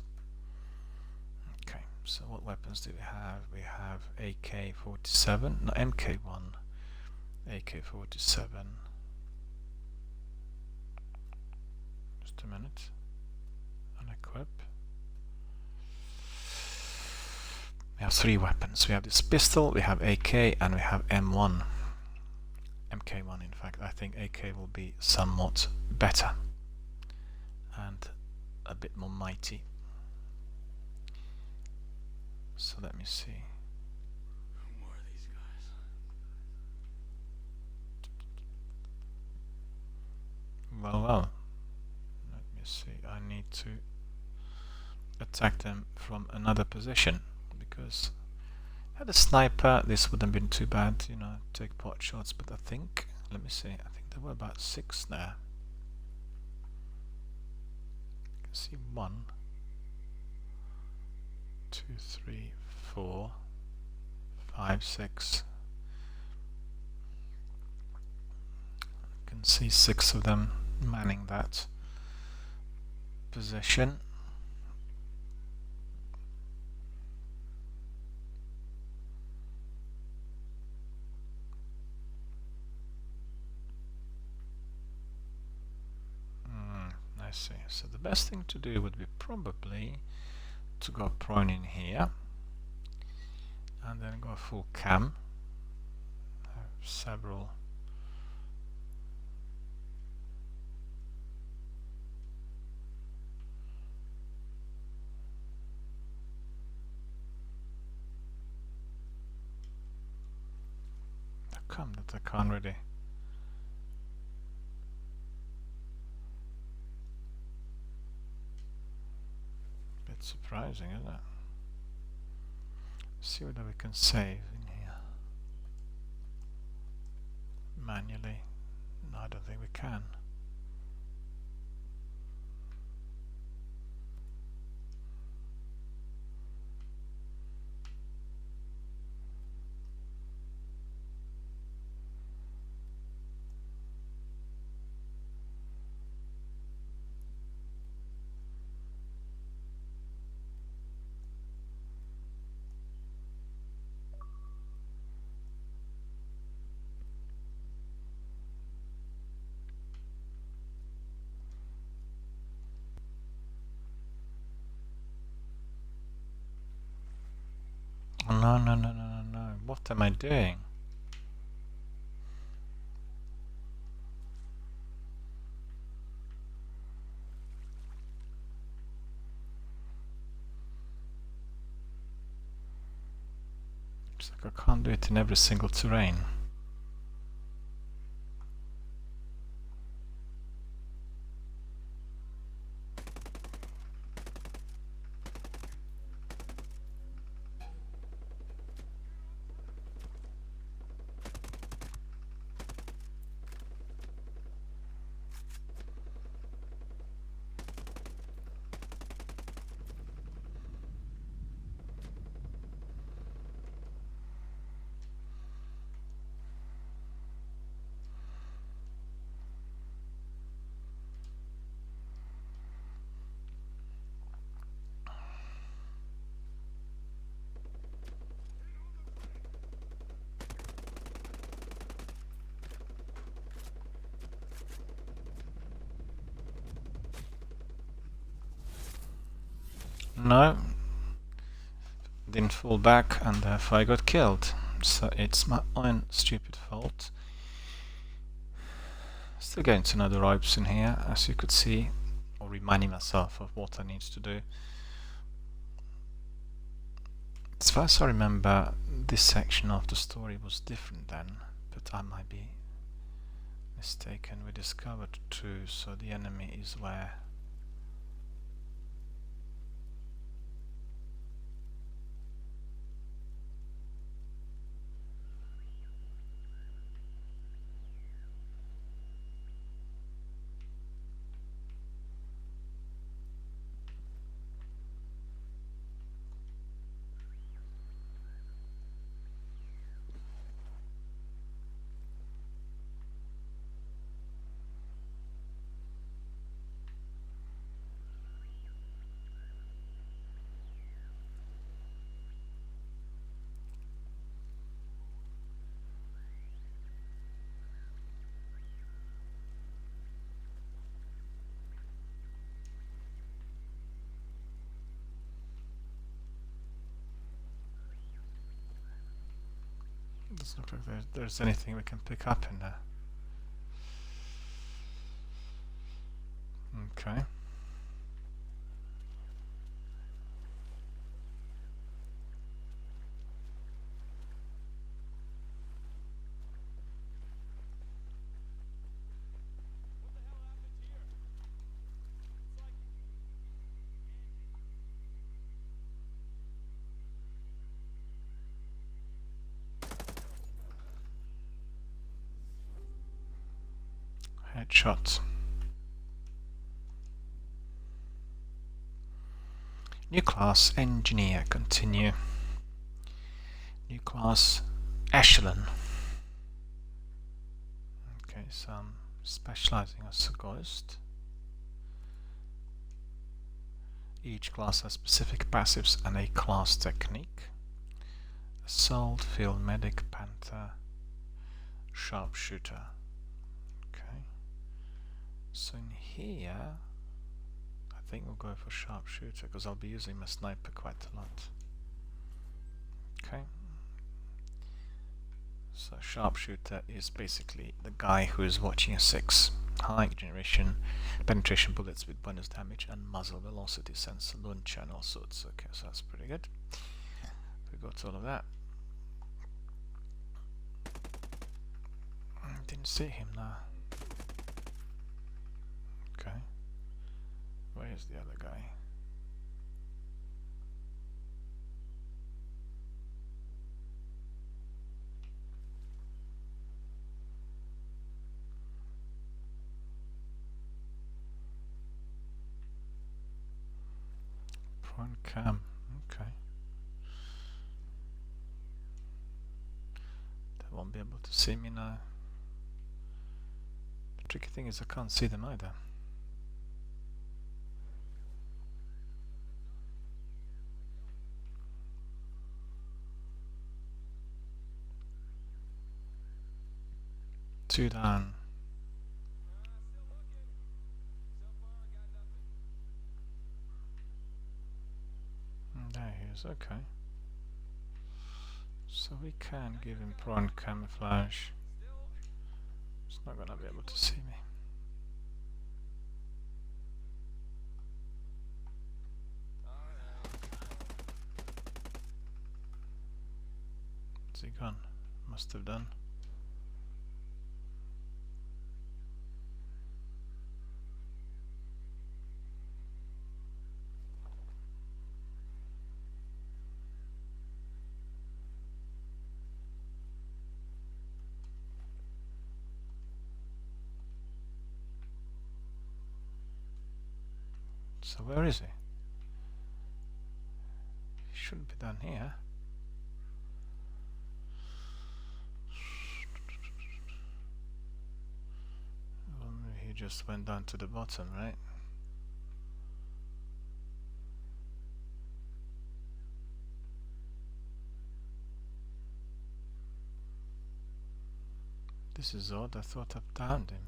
Okay, so what weapons do we have? We have AK-47, no, MK1, AK-47. Just a minute. Unequip. We have 3 weapons. We have this pistol, we have AK, and we have M1. MK1, in fact. I think AK will be somewhat better and a bit more mighty. So let me see. Who are these guys? Well. Let me see. I need to attack them from another position because had a sniper, this wouldn't have been too bad, you know, take pot shots, but I think, let me see, I think there were about 6 there. I can see 1, 2, 3, 4, 5, 6. I can see 6 of them manning that position. I see. So the best thing to do would be probably to go prone in here and then go full cam. I have several. How come that I can't really? Bit surprising, isn't it? See whether we can save in here manually. No, I don't think we can. Oh, no. What am I doing? It's like I can't do it in every single terrain. No, didn't fall back, and therefore I got killed. So it's my own stupid fault. Still getting to know the ropes in here, as you could see, or reminding myself of what I need to do. As far as I remember, this section of the story was different then, but I might be mistaken. We discovered two, so the enemy is where? Doesn't look like there's anything we can pick up in there. Okay. What the hell happened here? It's like Headshot. New class, engineer, continue. New class, echelon. Okay, so I'm specializing as a ghost. Each class has specific passives and a class technique. Assault, field medic, panther, sharpshooter. Okay. So in here, I think we'll go for sharpshooter because I'll be using my sniper quite a lot. Okay. So sharpshooter is basically the guy who is watching a 6. High generation, penetration bullets with bonus damage and muzzle velocity sensor launcher and all sorts. Okay, so that's pretty good. We got all of that. Didn't see him now. Okay. Where is the other guy? Prawn cam. Okay. They won't be able to see me now. The tricky thing is I can't see them either. Two down. still looking. So far, I got nothing. There he is, okay. So we can give him prawn camouflage. He's not gonna be able to see me. Is he gone? Must have done. So where is he? He shouldn't be down here. Well, maybe he just went down to the bottom, right? This is odd, I thought I've downed him.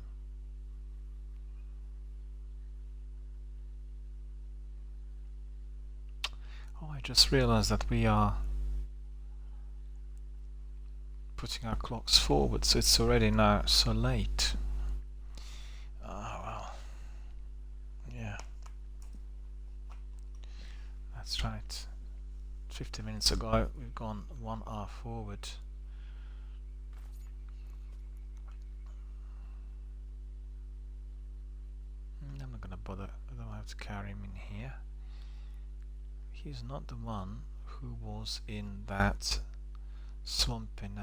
Oh, I just realized that we are putting our clocks forward, so it's already now so late. Ah, well. Yeah. That's right. 50 minutes ago, we've gone 1 hour forward. I'm not gonna bother, I don't have to carry him in here. He's not the one who was in that swamp in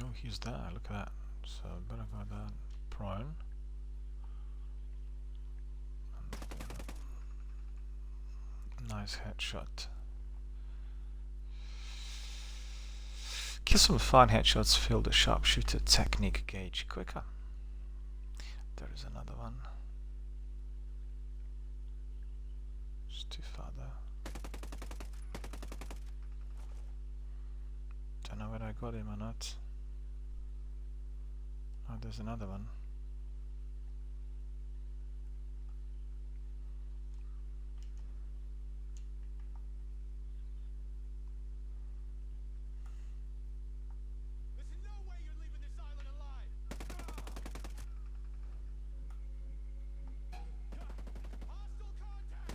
oh, he's there, look at that. So better go down prone. Nice headshot. Kill some fine headshots, fill the sharpshooter technique gauge quicker. There is another one. Just too far there. Don't know whether I got him or not. Oh, there's another one. There's no way you're leaving this island alive. Hostile contact.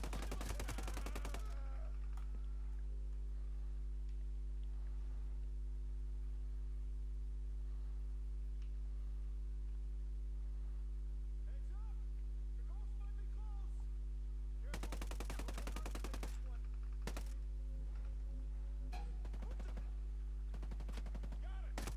Heads up. The ghost might be close. Careful. This one. Got it.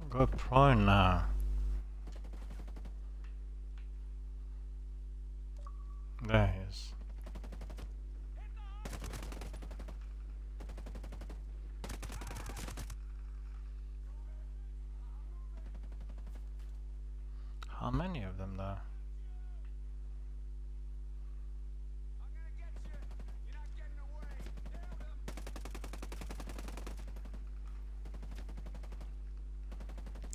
Go prone now. There he is. How many of them there? I'm gonna get you. You're not getting away. Nailed him.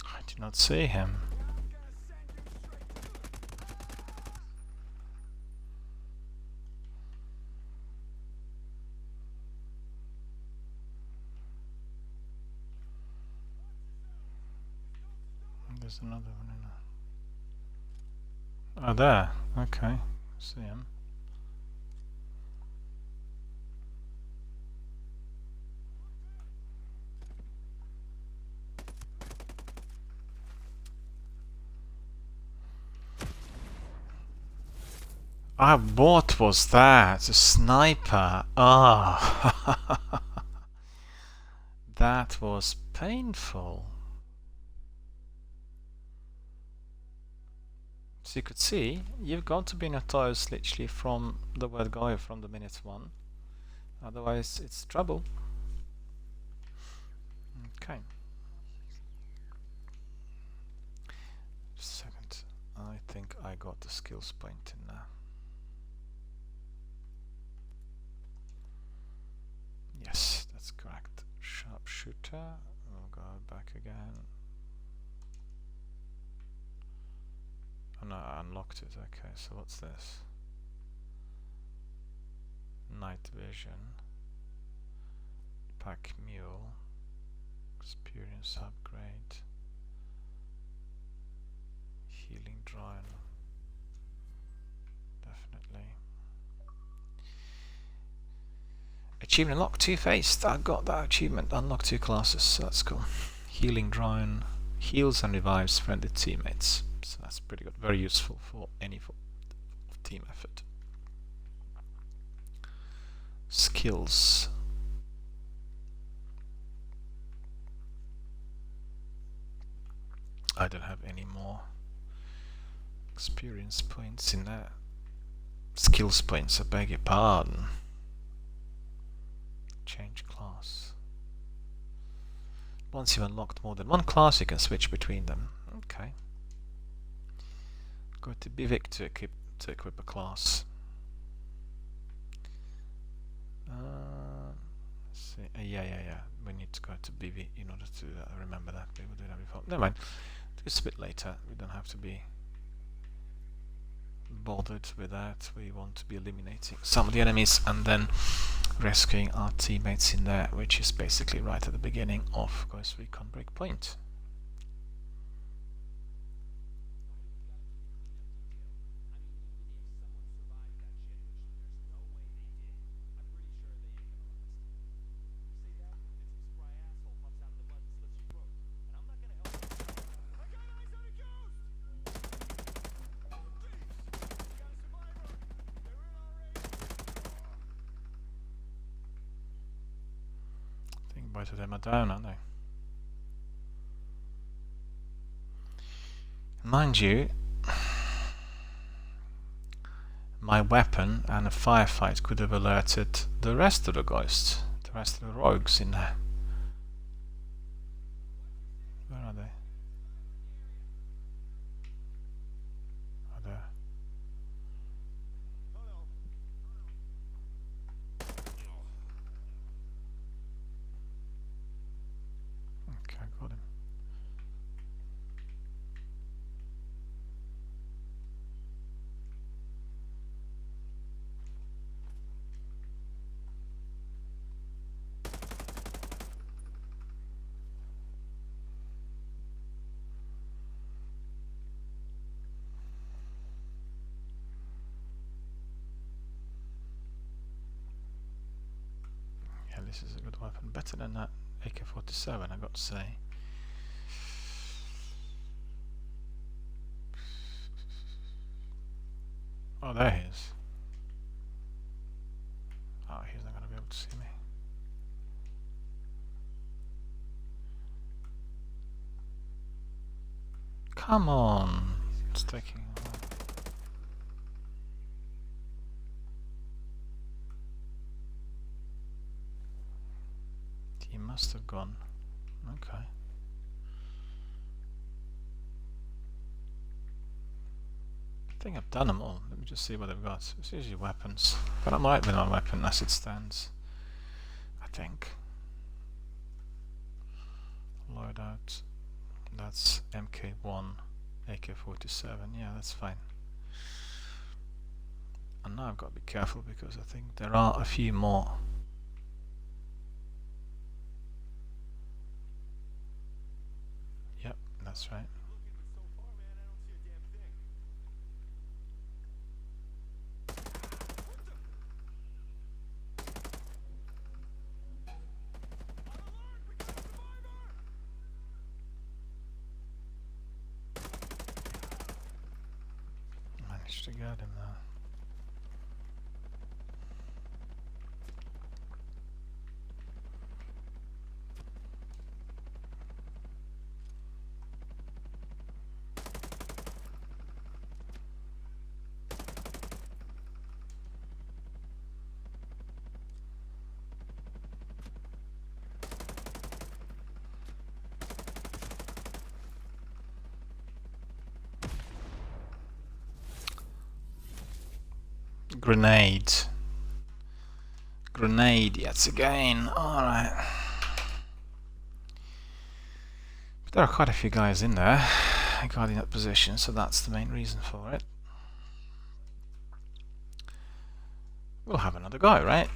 I did not see him. I'm gonna send you straight to There's another one in there. Oh, there. Okay. See him. Ah, what was that? A sniper. Ah. That was painful. So you could see, you've got to be in a toes literally from the word go, from the minute one. Otherwise, it's trouble. Okay. Just a second. I think I got the skills point in there. Yes, that's correct. Sharpshooter. We'll go back again. Oh no, I unlocked it. Okay, so what's this? Night vision. Pack mule. Experience upgrade. Healing drone. Definitely. Achievement unlocked, two-faced. I got that achievement. Unlock 2 classes, so that's cool. Healing drone heals and revives friendly teammates. So that's pretty good. Very useful for any team effort. Skills. I don't have any more experience points in there. Skills points, I beg your pardon. Change class. Once you've unlocked more than one class, you can switch between them. Okay. Go to Bivik to equip a class. Let's see. Yeah. We need to go to BV in order to remember that. We will do that before. Never mind. It's a bit later. We don't have to be bothered with that. We want to be eliminating some of the enemies and then rescuing our teammates in there, which is basically right at the beginning of Ghost Recon Breakpoint. I think both of them are down, aren't they? Mind you, my weapon and a firefight could have alerted the rest of the ghosts, the rest of the rogues in there. Where are they? Are there? Okay, I got him. Yeah, this is a good weapon. Better than that AK-47, I got to say. Oh, there he is. Oh, he's not going to be able to see me. Come on! It's taking a while. He must have gone. Okay. I think I've done them all. Let me just see what they've got. It's usually weapons. But I might be my weapon as it stands. I think. Loadout. That's MK1, AK-47. Yeah, that's fine. And now I've got to be careful because I think there are a few more. Yep, that's right. Managed to get him there. Grenade. Grenade yet again. Alright. But there are quite a few guys in there guarding that position, so that's the main reason for it. We'll have another go, right?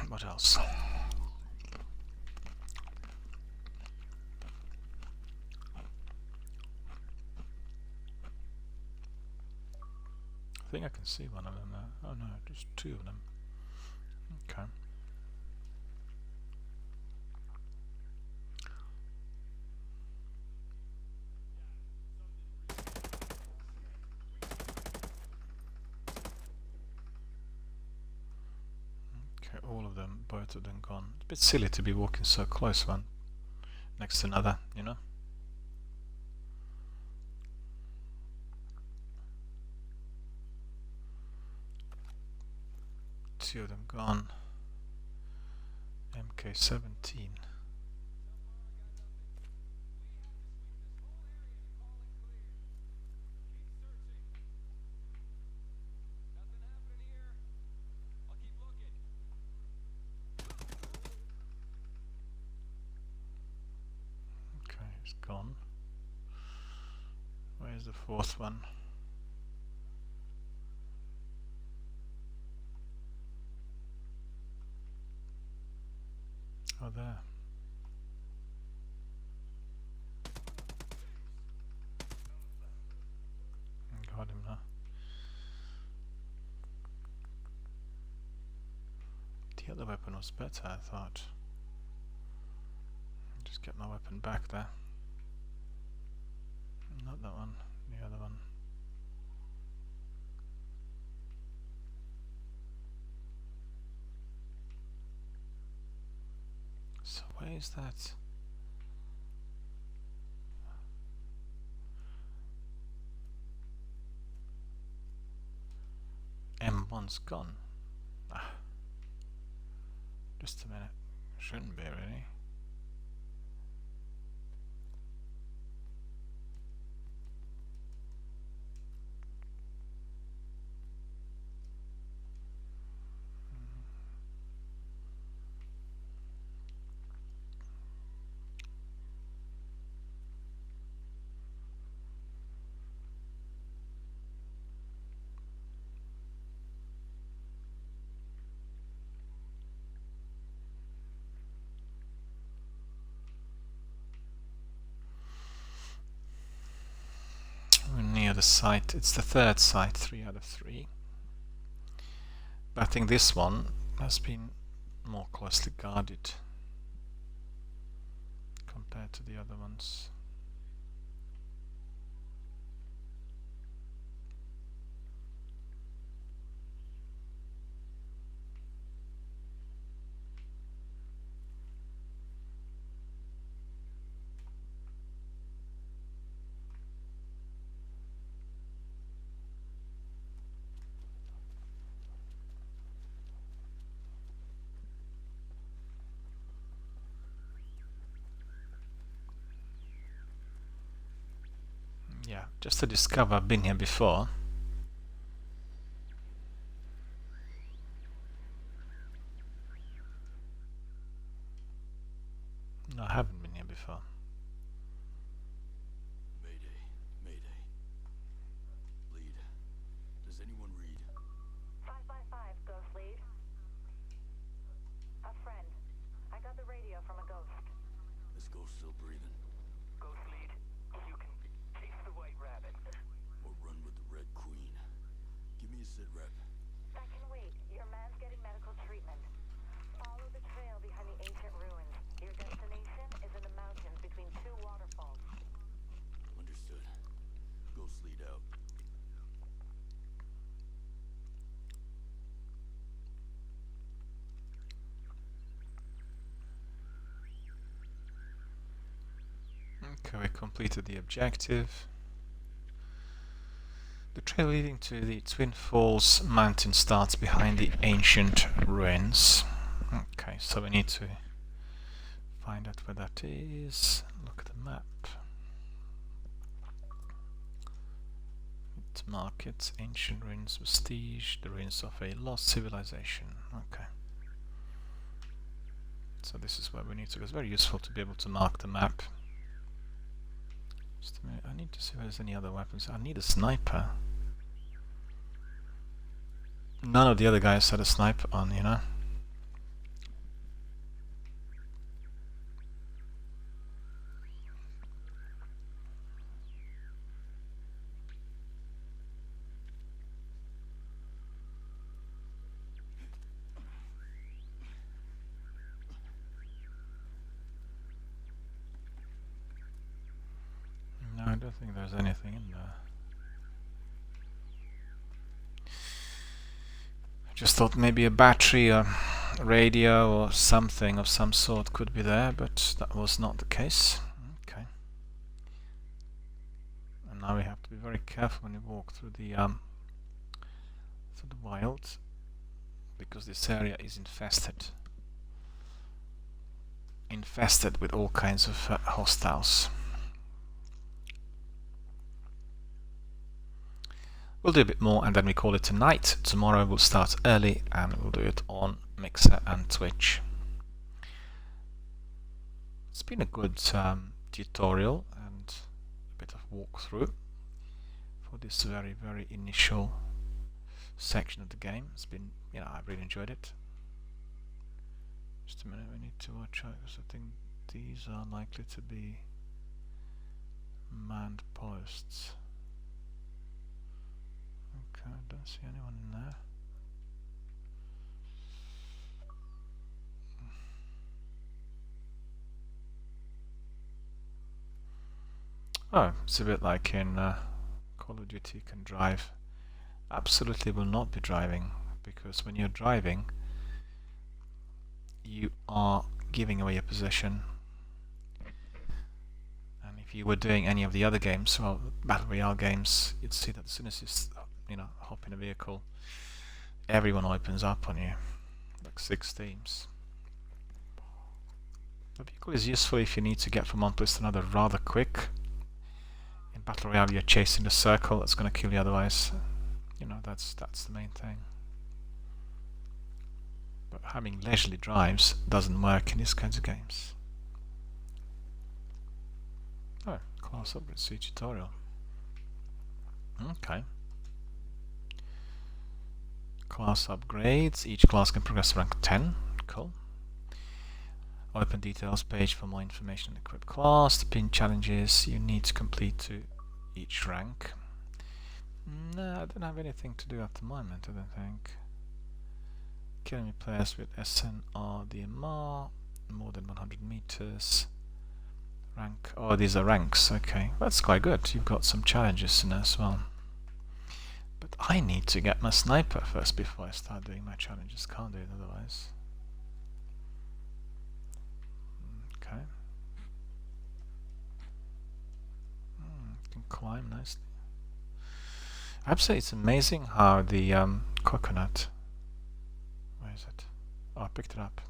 What else? I think I can see one of them there. Oh no, just two of them. Okay. Okay, all of them, both of them gone. It's a bit silly to be walking so close one next to another, you know? Two of them gone. MK-17. He's gone. Where's the fourth one? Oh, there. Got him now. The other weapon was better, I thought. Just get my weapon back there. Not that one, the other one. So where is that? M1's gone. Ah. Just a minute. Shouldn't be really. We're near the site. It's the third site, 3 out of 3. But I think this one has been more closely guarded compared to the other ones. Yeah, just to discover I've been here before. No, I haven't been here before. Mayday, mayday. Lead. Does anyone read? 555, Ghost Lead. A friend. I got the radio from a ghost. This ghost still breathing. Ghost lead, you can chase the white rabbit. Or run with the Red Queen. Give me a sit rep. That can wait. Your man's getting medical treatment. Follow the trail behind the ancient ruins. Your destination is in the mountains between 2 waterfalls. Understood. Ghost lead out. Okay, we completed the objective. The trail leading to the Twin Falls mountain starts behind the ancient ruins. Okay, so we need to find out where that is. Look at the map. Let's mark it. Ancient ruins, vestige, the ruins of a lost civilization. Okay. So this is where we need to go. It's very useful to be able to mark the map. Just a minute, I need to see if there's any other weapons. I need a sniper. None of the other guys had a sniper on, you know. No, I don't think there's anything in there. I just thought maybe a battery or radio or something of some sort could be there, but that was not the case. Okay. And now we have to be very careful when we walk through the wild, because this area is infested with all kinds of hostiles. We'll do a bit more and then we call it a night. Tomorrow we'll start early and we'll do it on Mixer and Twitch. It's been a good tutorial and a bit of walkthrough for this very, very initial section of the game. It's been, I've really enjoyed it. Just a minute, we need to watch out because I think these are likely to be manned posts. Okay, I don't see anyone in there. Oh, it's a bit like in Call of Duty. You can drive. Absolutely will not be driving, because when you're driving you are giving away your position. And if you were doing any of the other games, well, Battle Royale games, you'd see that as soon as you hop in a vehicle, everyone opens up on you, like 6 teams. The vehicle is useful if you need to get from one place to another rather quick. In Battle Royale you're chasing the circle that's going to kill you otherwise. That's the main thing. But having leisurely drives doesn't work in these kinds of games. Oh, class upgrade, see tutorial. Okay. Class upgrades. Each class can progress to rank 10. Cool. Open details page for more information on the equipped class. The pin challenges you need to complete to each rank. No, I don't have anything to do at the moment, I don't think. Killing players with SNR DMR, more than 100 meters. Rank. Oh, these are ranks. Okay, that's quite good. You've got some challenges in there as well. But I need to get my sniper first before I start doing my challenges. Can't do it otherwise. Okay. Can climb nicely. I have to say, it's amazing how the coconut. Where is it? Oh, I picked it up.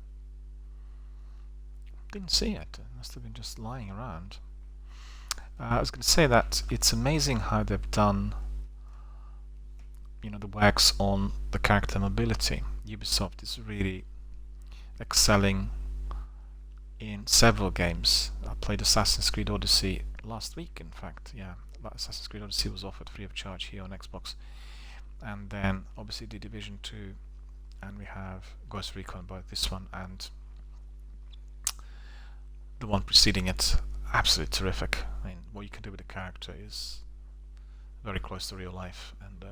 Didn't see it. It must have been just lying around. I was going to say that it's amazing how they've done, the works on the character mobility. Ubisoft is really excelling in several games. I played Assassin's Creed Odyssey last week, in fact. Yeah, Assassin's Creed Odyssey was offered free of charge here on Xbox. And then obviously The Division 2, and we have Ghost Recon, both this one and the one preceding it. Absolutely terrific. I mean, what you can do with the character is very close to real life. And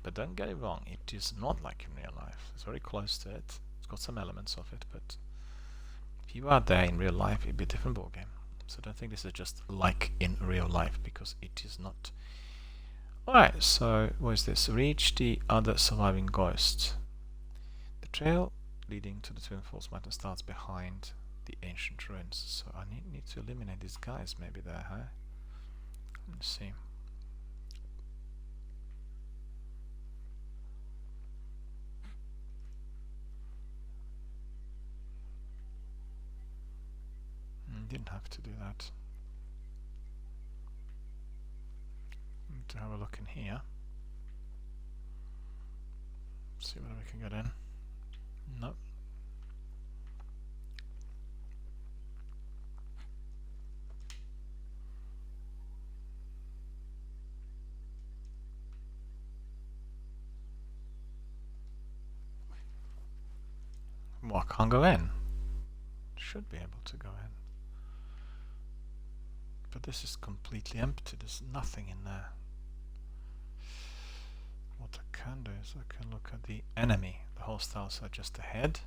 but don't get it wrong, it is not like in real life. It's very close to it. It's got some elements of it, but if you are there in real life, it'd be a different ballgame. So don't think this is just like in real life, because it is not. Alright, so what is this? Reach the other surviving ghost. The trail leading to the Twin Falls Mountain starts behind the ancient ruins. So I need to eliminate these guys maybe there, huh? Let's see. Didn't have to do that. Need to have a look in here. See whether we can get in. Nope. Well, I can't go in. Should be able to go in. But this is completely empty. There's nothing in there. What I can do is I can look at the enemy. The hostiles are just ahead.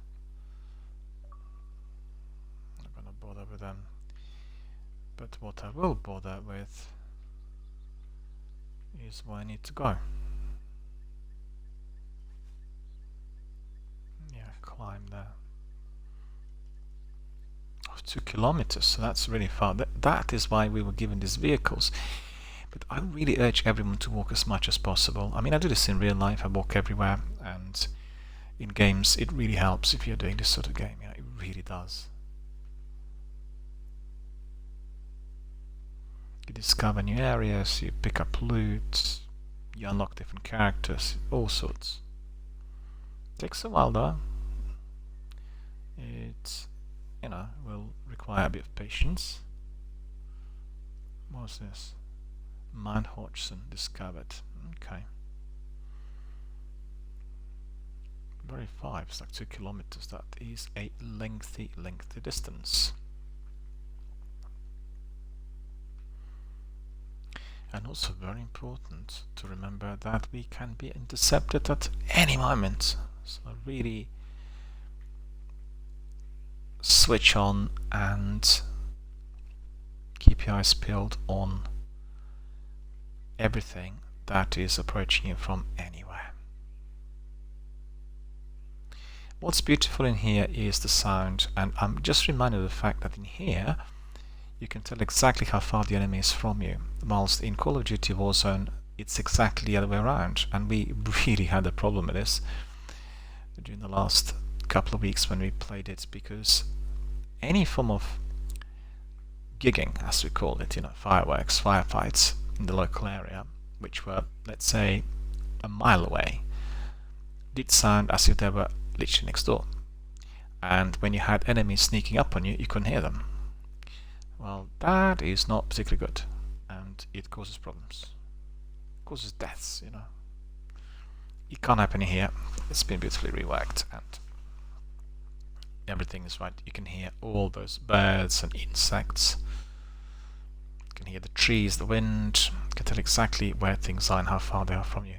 I'm not going to bother with them. But what I will bother with is where I need to go. Yeah, climb there. 2 kilometers, so that's really far. That is why we were given these vehicles. But I really urge everyone to walk as much as possible. I mean, I do this in real life. I walk everywhere, and in games it really helps if you're doing this sort of game. It really does. You discover new areas, you pick up loot, you unlock different characters, all sorts. Takes a while though. It will require a bit of patience. What was this? Mount Hodgson discovered. Okay. Very far, it's like 2 kilometers. That is a lengthy distance. And also very important to remember that we can be intercepted at any moment. So really switch on and keep your eyes peeled on everything that is approaching you from anywhere. What's beautiful in here is the sound, and I'm just reminded of the fact that in here you can tell exactly how far the enemy is from you, whilst in Call of Duty Warzone it's exactly the other way around, and we really had a problem with this during the last couple of weeks when we played it, because any form of gigging, as we call it, fireworks, firefights in the local area, which were, let's say, a mile away, did sound as if they were literally next door. And when you had enemies sneaking up on you, you couldn't hear them. Well, that is not particularly good, and it causes problems. It causes deaths, It can't happen here. It's been beautifully reworked, and everything is right. You can hear all those birds and insects. You can hear the trees, the wind. You can tell exactly where things are and how far they are from you.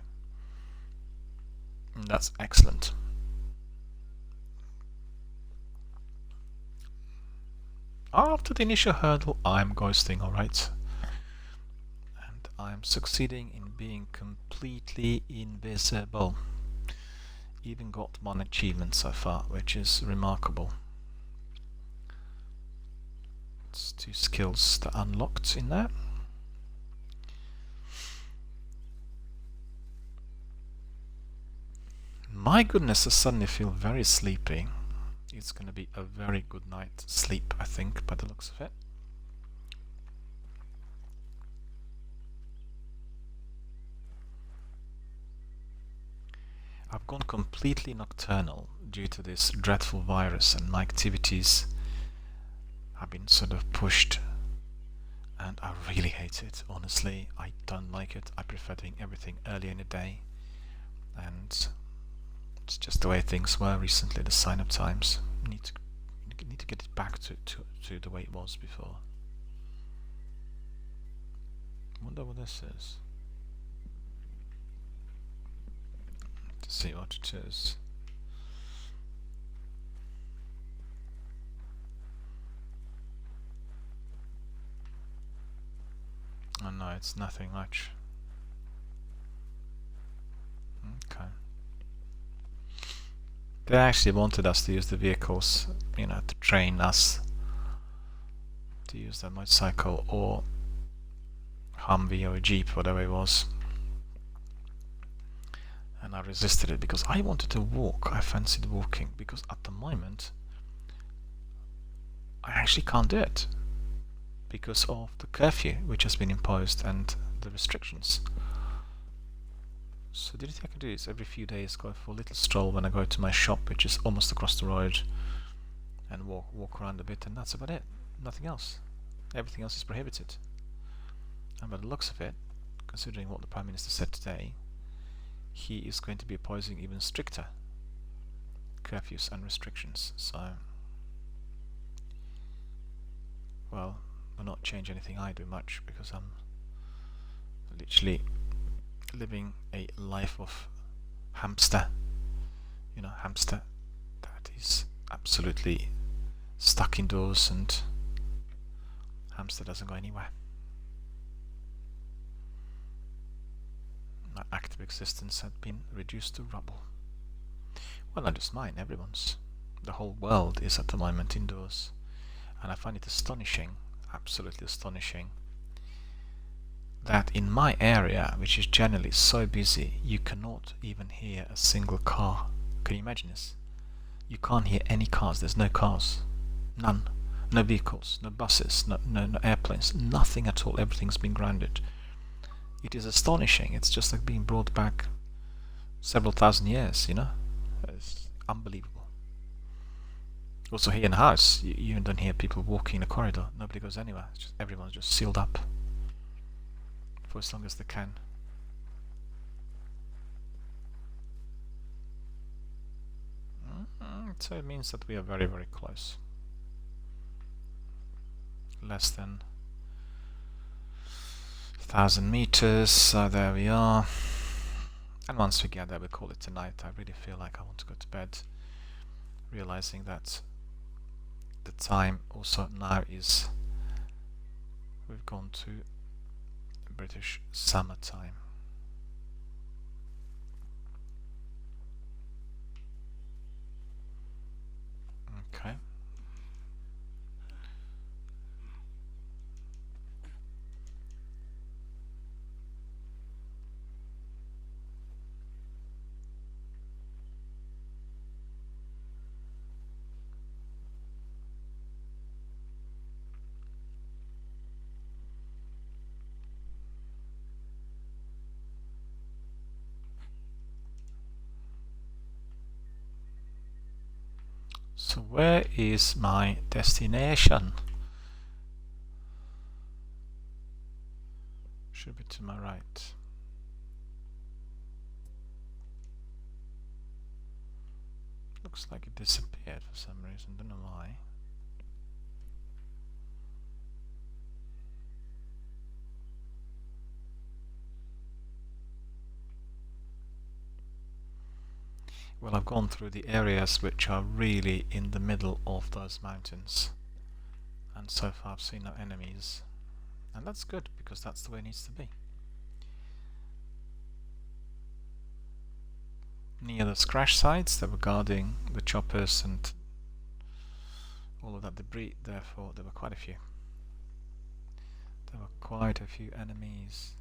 And that's excellent. After the initial hurdle, I'm ghosting, alright. And I'm succeeding in being completely invisible. Even got one achievement so far, which is remarkable. It's 2 skills that are unlocked in there. My goodness, I suddenly feel very sleepy. It's going to be a very good night's sleep, I think, by the looks of it. I've gone completely nocturnal due to this dreadful virus, and my activities have been sort of pushed, and I really hate it. Honestly, I don't like it. I prefer doing everything earlier in the day, and it's just the way things were recently, the sign-up times. Need to get it back to the way it was before. Wonder what this is. To see what it is. Oh no, it's nothing much. Okay. They actually wanted us to use the vehicles, to train us to use the motorcycle or Humvee or Jeep, whatever it was. And I resisted it because I wanted to walk. I fancied walking because at the moment I actually can't do it because of the curfew which has been imposed and the restrictions. So the only thing I can do is every few days go for a little stroll when I go to my shop, which is almost across the road, and walk around a bit, and that's about it. Nothing else. Everything else is prohibited. And by the looks of it, considering what the Prime Minister said today, he is going to be opposing even stricter curfews and restrictions. So, well, will not change anything I do much because I'm literally living a life of hamster. Hamster that is absolutely stuck indoors, and hamster doesn't go anywhere. My active existence had been reduced to rubble. Well, not just mine, everyone's. The whole world is at the moment indoors, and I find it astonishing, absolutely astonishing, that in my area, which is generally so busy, you cannot even hear a single car. Can you imagine this? You can't hear any cars. There's no cars. None. No vehicles, no buses, no airplanes, nothing at all. Everything's been grounded. It is astonishing. It's just like being brought back several thousand years, It's unbelievable. Also here in the house, you even don't hear people walking in the corridor. Nobody goes anywhere. Everyone's just sealed up. for as long as they can. So it means that we are very, very close. Less than 1,000 meters, so there we are. And once we get there, we call it a night. I really feel like I want to go to bed, realizing that the time also now is, we've gone to British summertime. Okay. So where is my destination? Should be to my right. Looks like it disappeared for some reason, don't know why. Well, I've gone through the areas which are really in the middle of those mountains, and so far I've seen no enemies, and that's good because that's the way it needs to be. Near the crash sites that were guarding the choppers and all of that debris, therefore there were quite a few. There were quite a few enemies.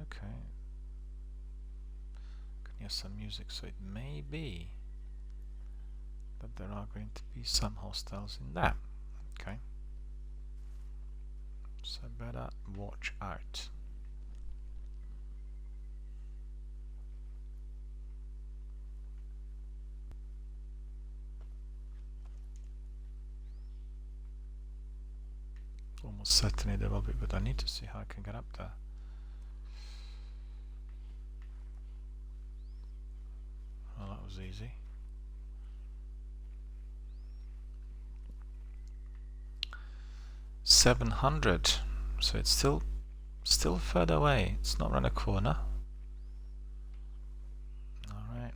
Okay. Can hear some music, so it may be that there are going to be some hostiles in there. Okay. So better watch out. Almost certainly there will be, but I need to see how I can get up there. Well, that was easy. $700, so it's still further away. It's not around a corner. All right.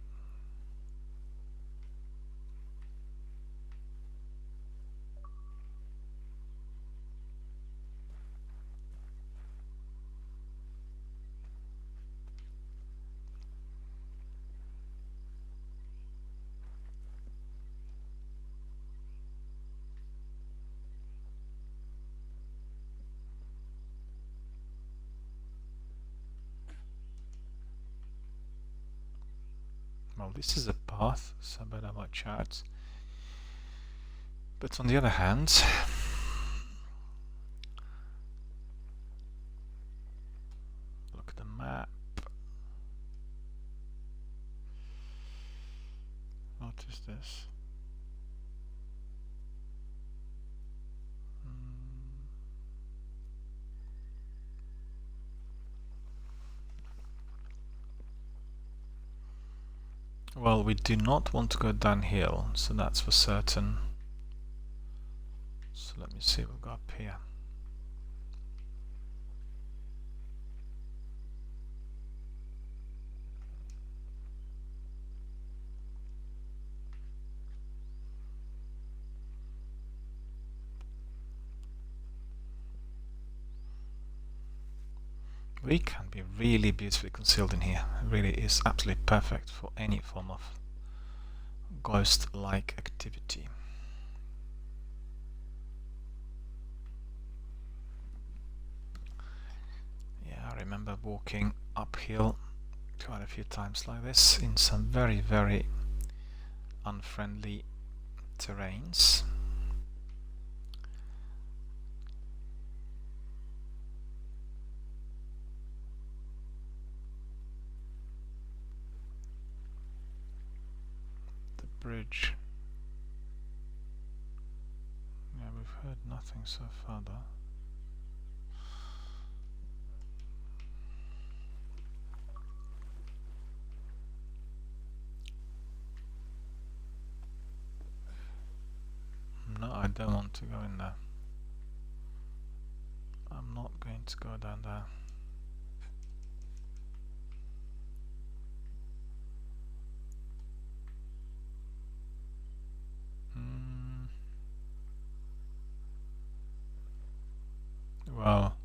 Well, this is a path, so better watch out. But on the other hand, look at the map. What is this? Well, we do not want to go downhill, so that's for certain. So let me see what we've got up here. We can be really beautifully concealed in here. It really is absolutely perfect for any form of ghost-like activity. Yeah, I remember walking uphill quite a few times like this in some very, very unfriendly terrains. Bridge. Yeah, we've heard nothing so far though. want to go in there. I'm not going to go down there. Well,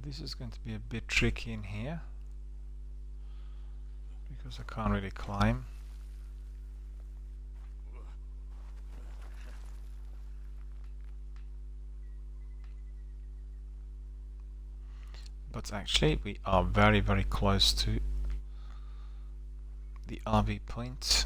this is going to be a bit tricky in here because I can't really climb. But actually we are very, very close to the RV point.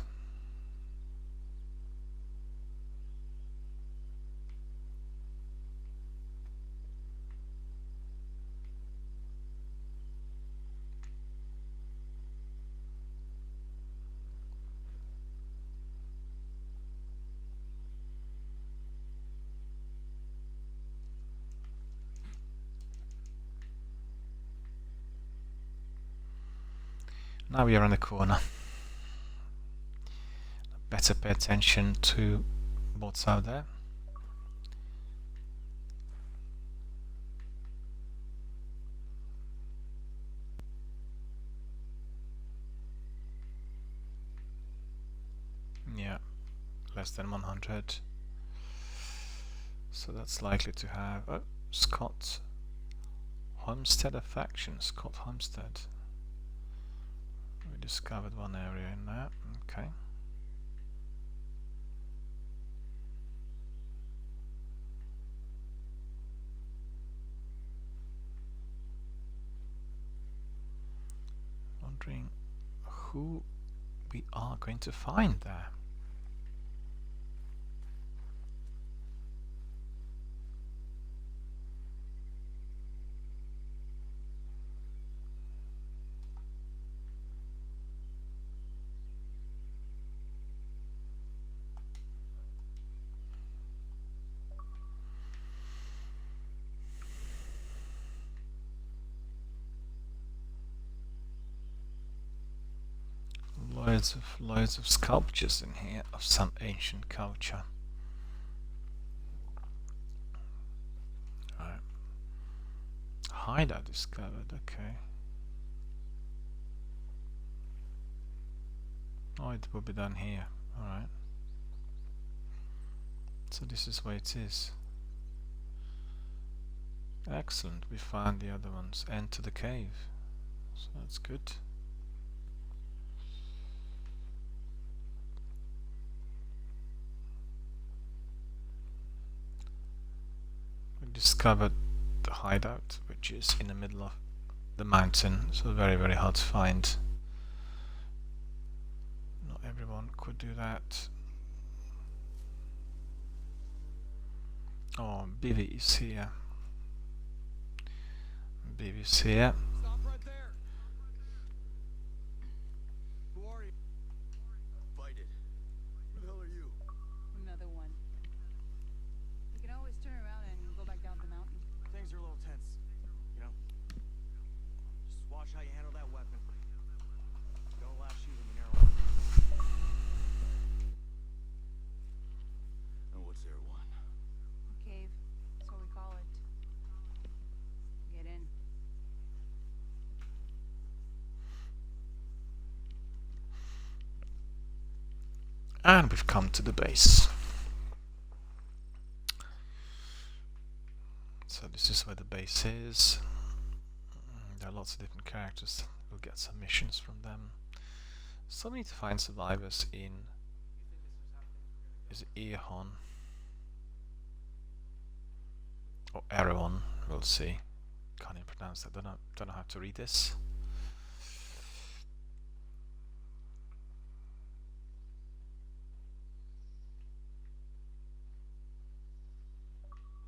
Now we are in the corner. Better pay attention to what's out there. Yeah, less than 100. So that's likely to have Scott Homestead faction. Scott Homestead. We discovered one area in there. Okay. Wondering who we are going to find there. Loads of sculptures in here of some ancient culture. Right. Hideout discovered, okay. Oh, it will be down here, alright. So this is where it is. Excellent, we found the other ones. Enter the cave. So that's good. Discovered the hideout, which is in the middle of the mountain, so very, very hard to find. Not everyone could do that. Oh, Bivy is here. Bivy's here. Stop right there. Who are you? Fight it. Who the hell are you? Another one. You can always turn around and go back down the mountain. Things are a little tense. You know? Just watch how you handle that weapon. Don't last shoot in the narrow. And what's there one? Cave. That's what we call it. Get in. And we've come to the base. So this is where the base is. There are lots of different characters. We'll get some missions from them. Still need to find survivors in... Is it Ehon? Or Erewhon, we'll see. Can't even pronounce that, don't know how to read this.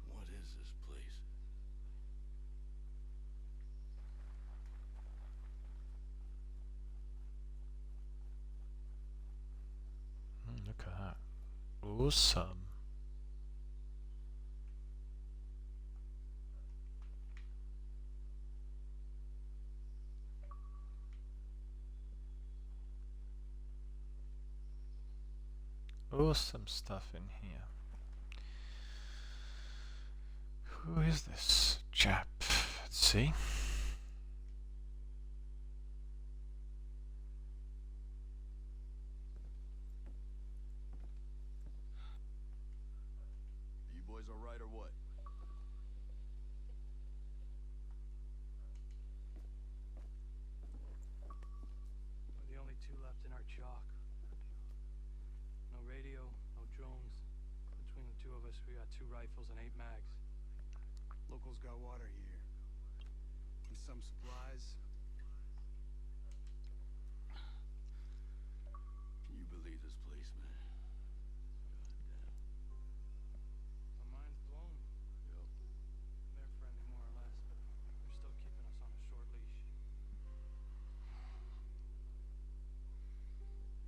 What is this place? Look at that. Awesome. Awesome stuff in here. Who is this chap? Let's see. You boys alright or what? We're the only two left in our chalk. No radio, no drones. Between the two of us, we got 2 rifles and 8 mags. Locals got water here. And some supplies. Can you believe this place, man? Goddamn. My mind's blown. Yup. They're friendly, more or less, but they're still keeping us on a short leash.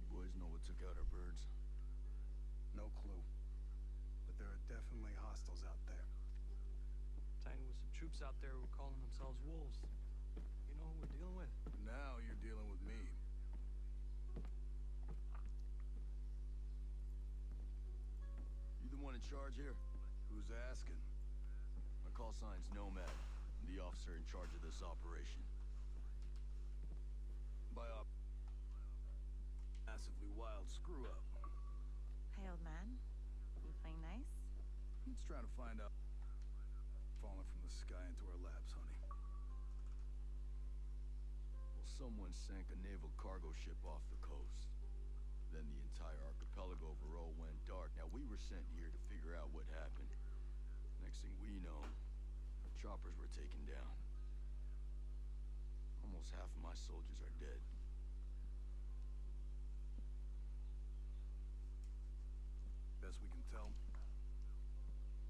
You boys know what took out our birds? No clue. But there are definitely hostiles out there. Tangled with some troops out there who were calling themselves wolves. You know who we're dealing with? Now you're dealing with me. You the one in charge here? Who's asking? My call sign's Nomad. I'm the officer in charge of this operation. By op... Massively wild screw up. Hey, old man. You playing nice? He's trying to find out. Falling from the sky into our laps, honey. Well, someone sank a naval cargo ship off the coast. Then the entire archipelago of Rho went dark. Now, we were sent here to figure out what happened. Next thing we know, choppers were taken down. Almost half of my soldiers are dead. Best we can tell,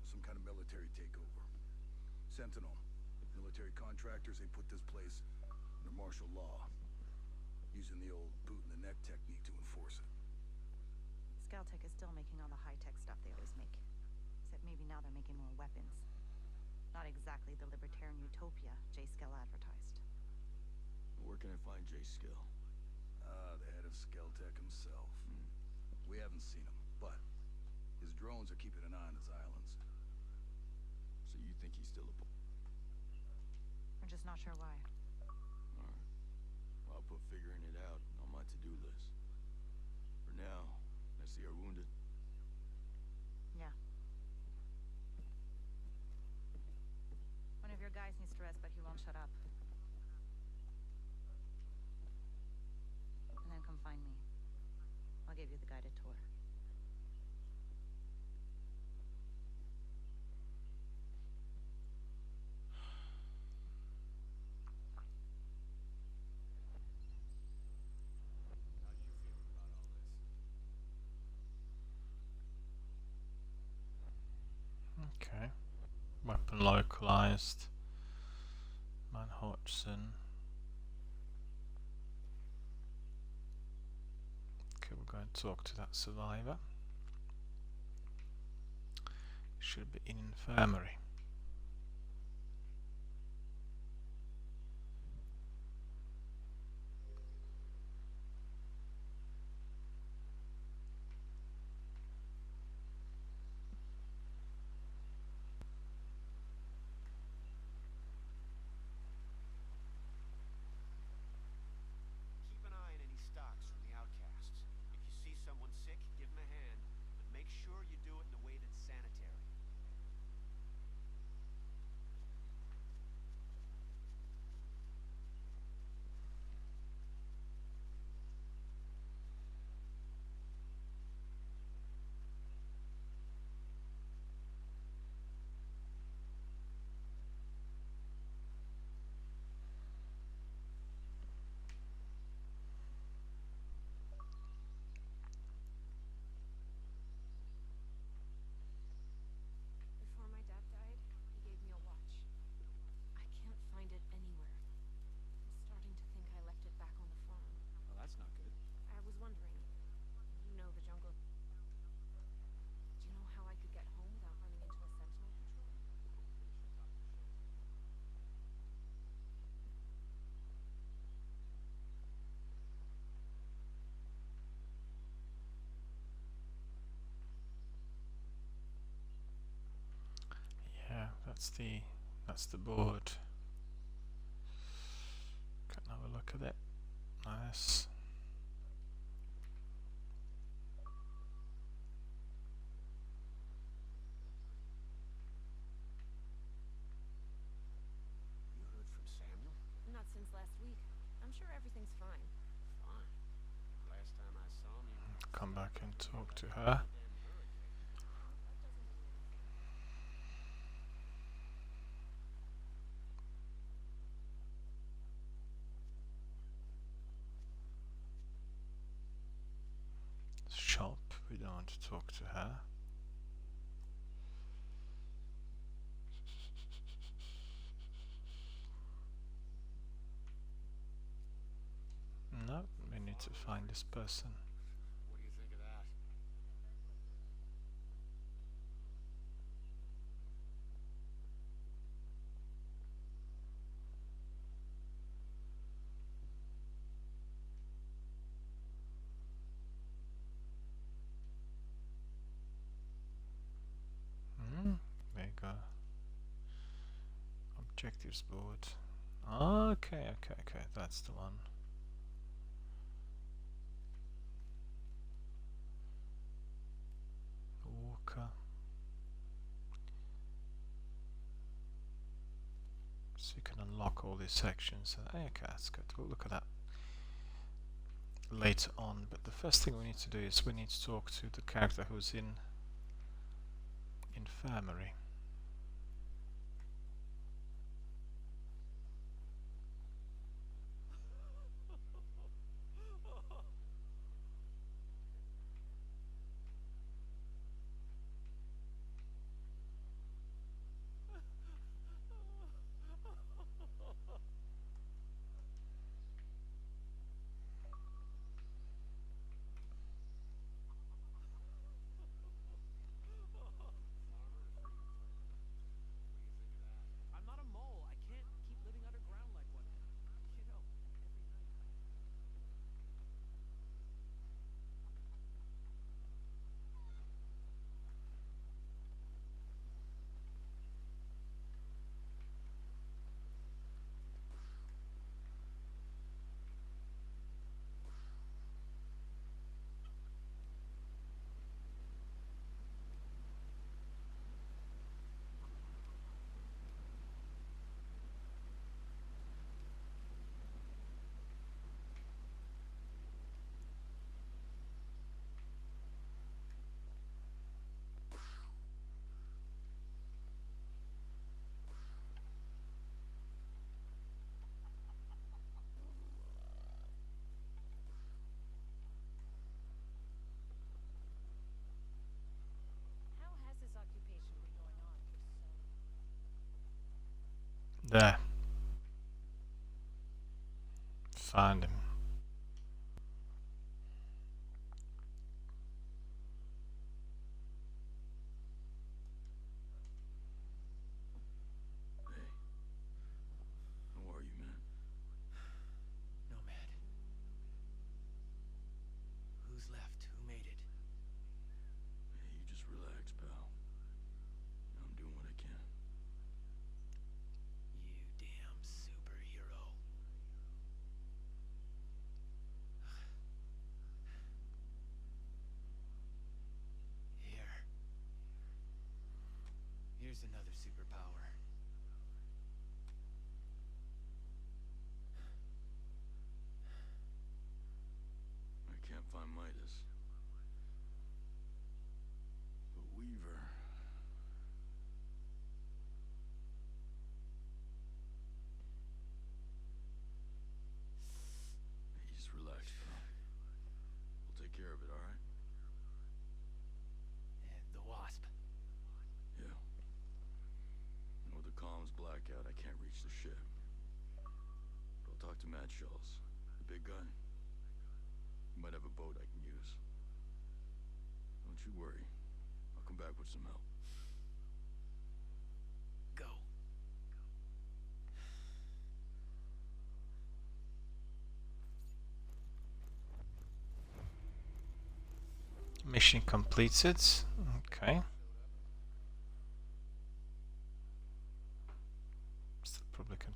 some kind of military takeover. Sentinel, military contractors, they put this place under martial law, using the old boot in the neck technique to enforce it. Scaltech is still making all the high-tech stuff they always make. Except maybe now they're making more weapons. Not exactly the libertarian utopia J. Skell advertised. Where can I find J. Skill? The head of Skeltech himself. We haven't seen him, but his drones are keeping an eye on his islands. So you think he's still a... We're just not sure why. Alright. Well, I'll put figuring it out on my to-do list. For now, let's see our wounded. Yeah. One of your guys needs to rest, but he won't shut up. And then come find me. I'll give you the guided tour. Okay. Weapon localized. Man Hodgson. Okay, we're going to talk to that survivor. Should be in infirmary. Keep an eye on any stocks from the outcasts. If you see someone sick, give them a hand, but make sure you do it in a way that's sanitary. that's the board. Can have a look at it. Nice. You heard from Samuel? Not since last week. I'm sure everything's fine. Fine. Last time I saw him, you were Come stuck back and in talk to that her. goddamn hurricane. Well, that doesn't mean anything. Shop. We don't want to talk to her. No, we need to find this person. What do you think of that? There you go. Objectives board. Okay, that's the one. Walker. So you can unlock all these sections. Okay, that's good. We'll look at that later on. But the first thing we need to do is we need to talk to the character who's in infirmary. I'm not a mole. I can't keep living underground like one. You know, every night How has this occupation been going on for so... There. Find him. Hey. How are you, man? Nomad. Who's left? Who made it? Hey, you just relax, pal. I'm doing what I can. You damn superhero. Here. Here's another superpower. I can't find Midas. But Weaver... Hey, just relax, pal. We'll take care of it, alright? And the Wasp. Yeah. And with the comms blackout, I can't reach the ship. But I'll talk to Matt Schultz, the big guy. He might have a boat I can use. Don't you worry. I'll come back with some help. Go. Mission completed. Okay.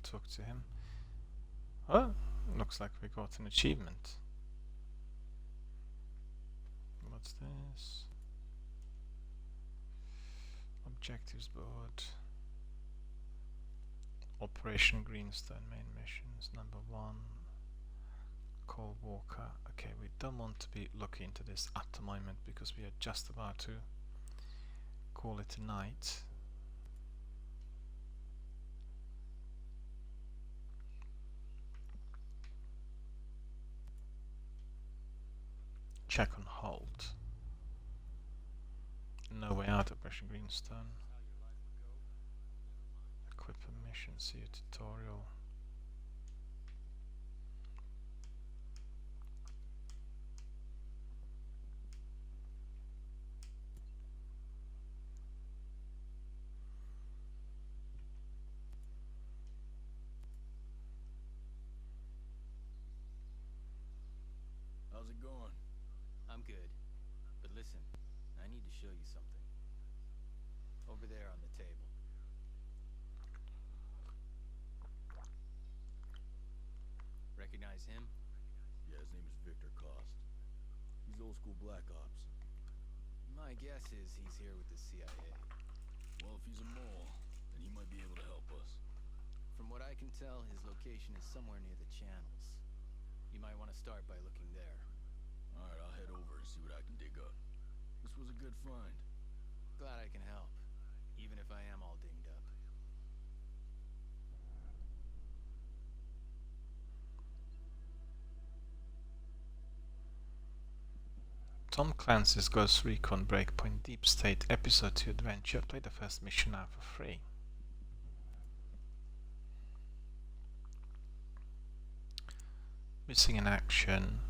talk to him. Oh, looks like we got an achievement. What's this? Objectives board. Operation Greenstone main missions. Number 1. Cole Walker. Okay, we don't want to be looking into this at the moment because we are just about to call it a night. Check on hold. No way out, Operation Greenstone. Equip a mission, see a tutorial. How's it going? I'm good. But listen, I need to show you something. Over there on the table. Recognize him? Yeah, his name is Victor Cost. He's old school Black Ops. My guess is he's here with the CIA. Well, if he's a mole, then he might be able to help us. From what I can tell, his location is somewhere near the channels. You might want to start by looking there. Alright, I'll head over and see what I can dig up. This was a good find. Glad I can help, even if I am all dinged up. Tom Clancy's Ghost Recon Breakpoint Deep State Episode 2 Adventure. Play the first mission now for free. Missing in action.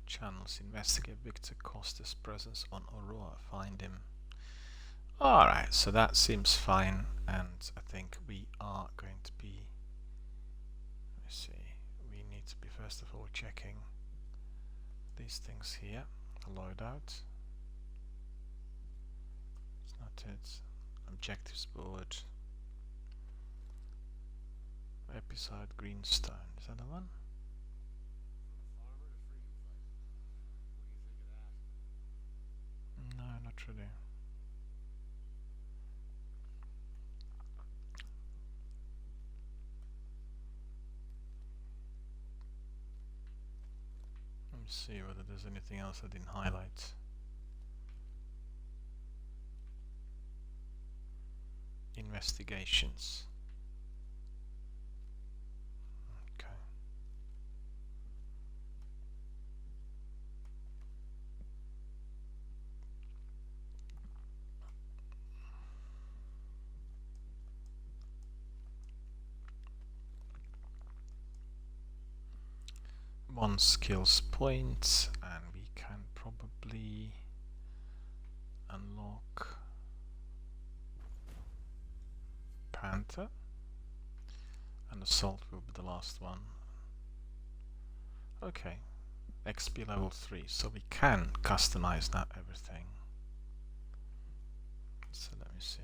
Channels. Investigate Victor Costa's presence on Aurora. Find him. Alright, so that seems fine, and I think we are going to be... Let's see. We need to be first of all checking these things here. Loadout. It's not it. Objectives board. Episode Greenstone. Is that the one? No, not really. Let me see whether there's anything else I didn't highlight. Investigations. Okay. One skills point, and we can probably unlock Panther, and Assault will be the last one. Okay, XP level 3, so we can customize now everything. So let me see.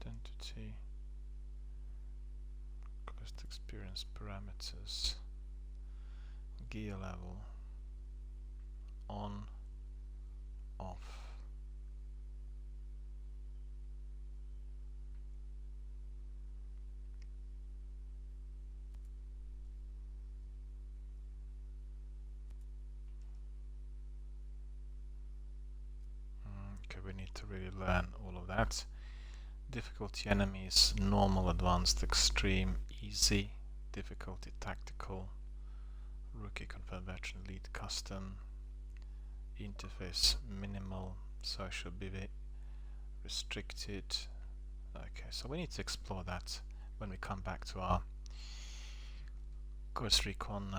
Identity. Quest experience parameters. Gear level. On. Off. Okay, we need to really learn all of that. Difficulty enemies, normal, advanced, extreme, easy, difficulty, tactical, rookie, confirmed veteran, elite, custom, interface, minimal, social, BV, restricted. Okay, so we need to explore that when we come back to our Ghost Recon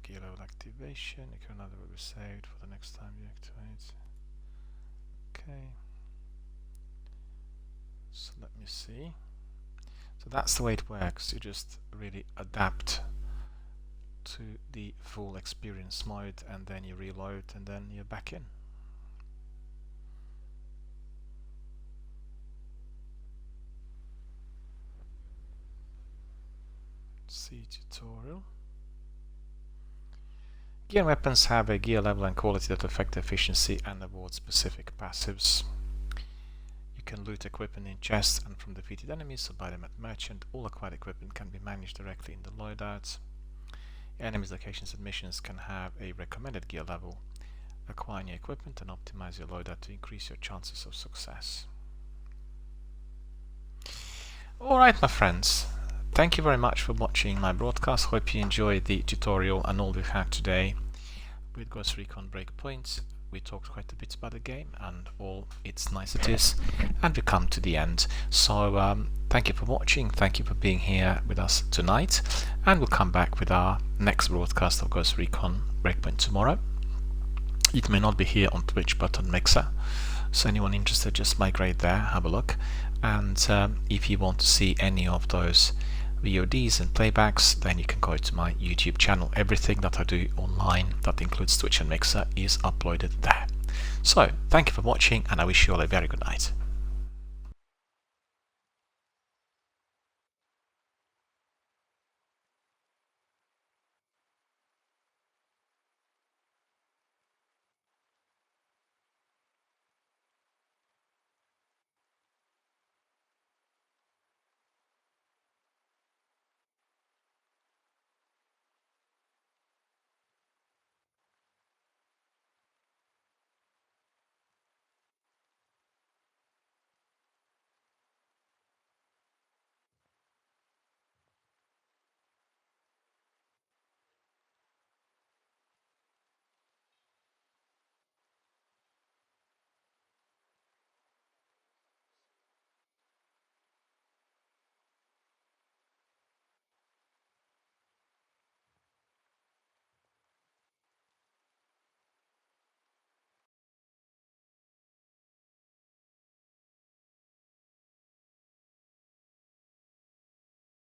gear level activation. You can another will be saved for the next time you activate. Okay, so let me see. So that's the way it works. You just really adapt to the full experience mode, and then you reload, and then you're back in. See tutorial. Gear and weapons have a gear level and quality that affect efficiency and award specific passives. You can loot equipment in chests and from defeated enemies, or buy them at merchant. All acquired equipment can be managed directly in the loadouts. Enemies, locations and missions can have a recommended gear level. Acquire new equipment and optimize your loadout to increase your chances of success. Alright my friends, thank you very much for watching my broadcast. Hope you enjoyed the tutorial and all we've had today with Ghost Recon Breakpoint. We talked quite a bit about the game and all its niceties, and we come to the end. So thank you for watching, thank you for being here with us tonight, and we'll come back with our next broadcast of Ghost Recon Breakpoint tomorrow. It may not be here on Twitch but on Mixer, so anyone interested, just migrate there, have a look. And if you want to see any of those VODs and playbacks, then you can go to my YouTube channel. Everything that I do online, that includes Twitch and Mixer, is uploaded there. So thank you for watching, and I wish you all a very good night.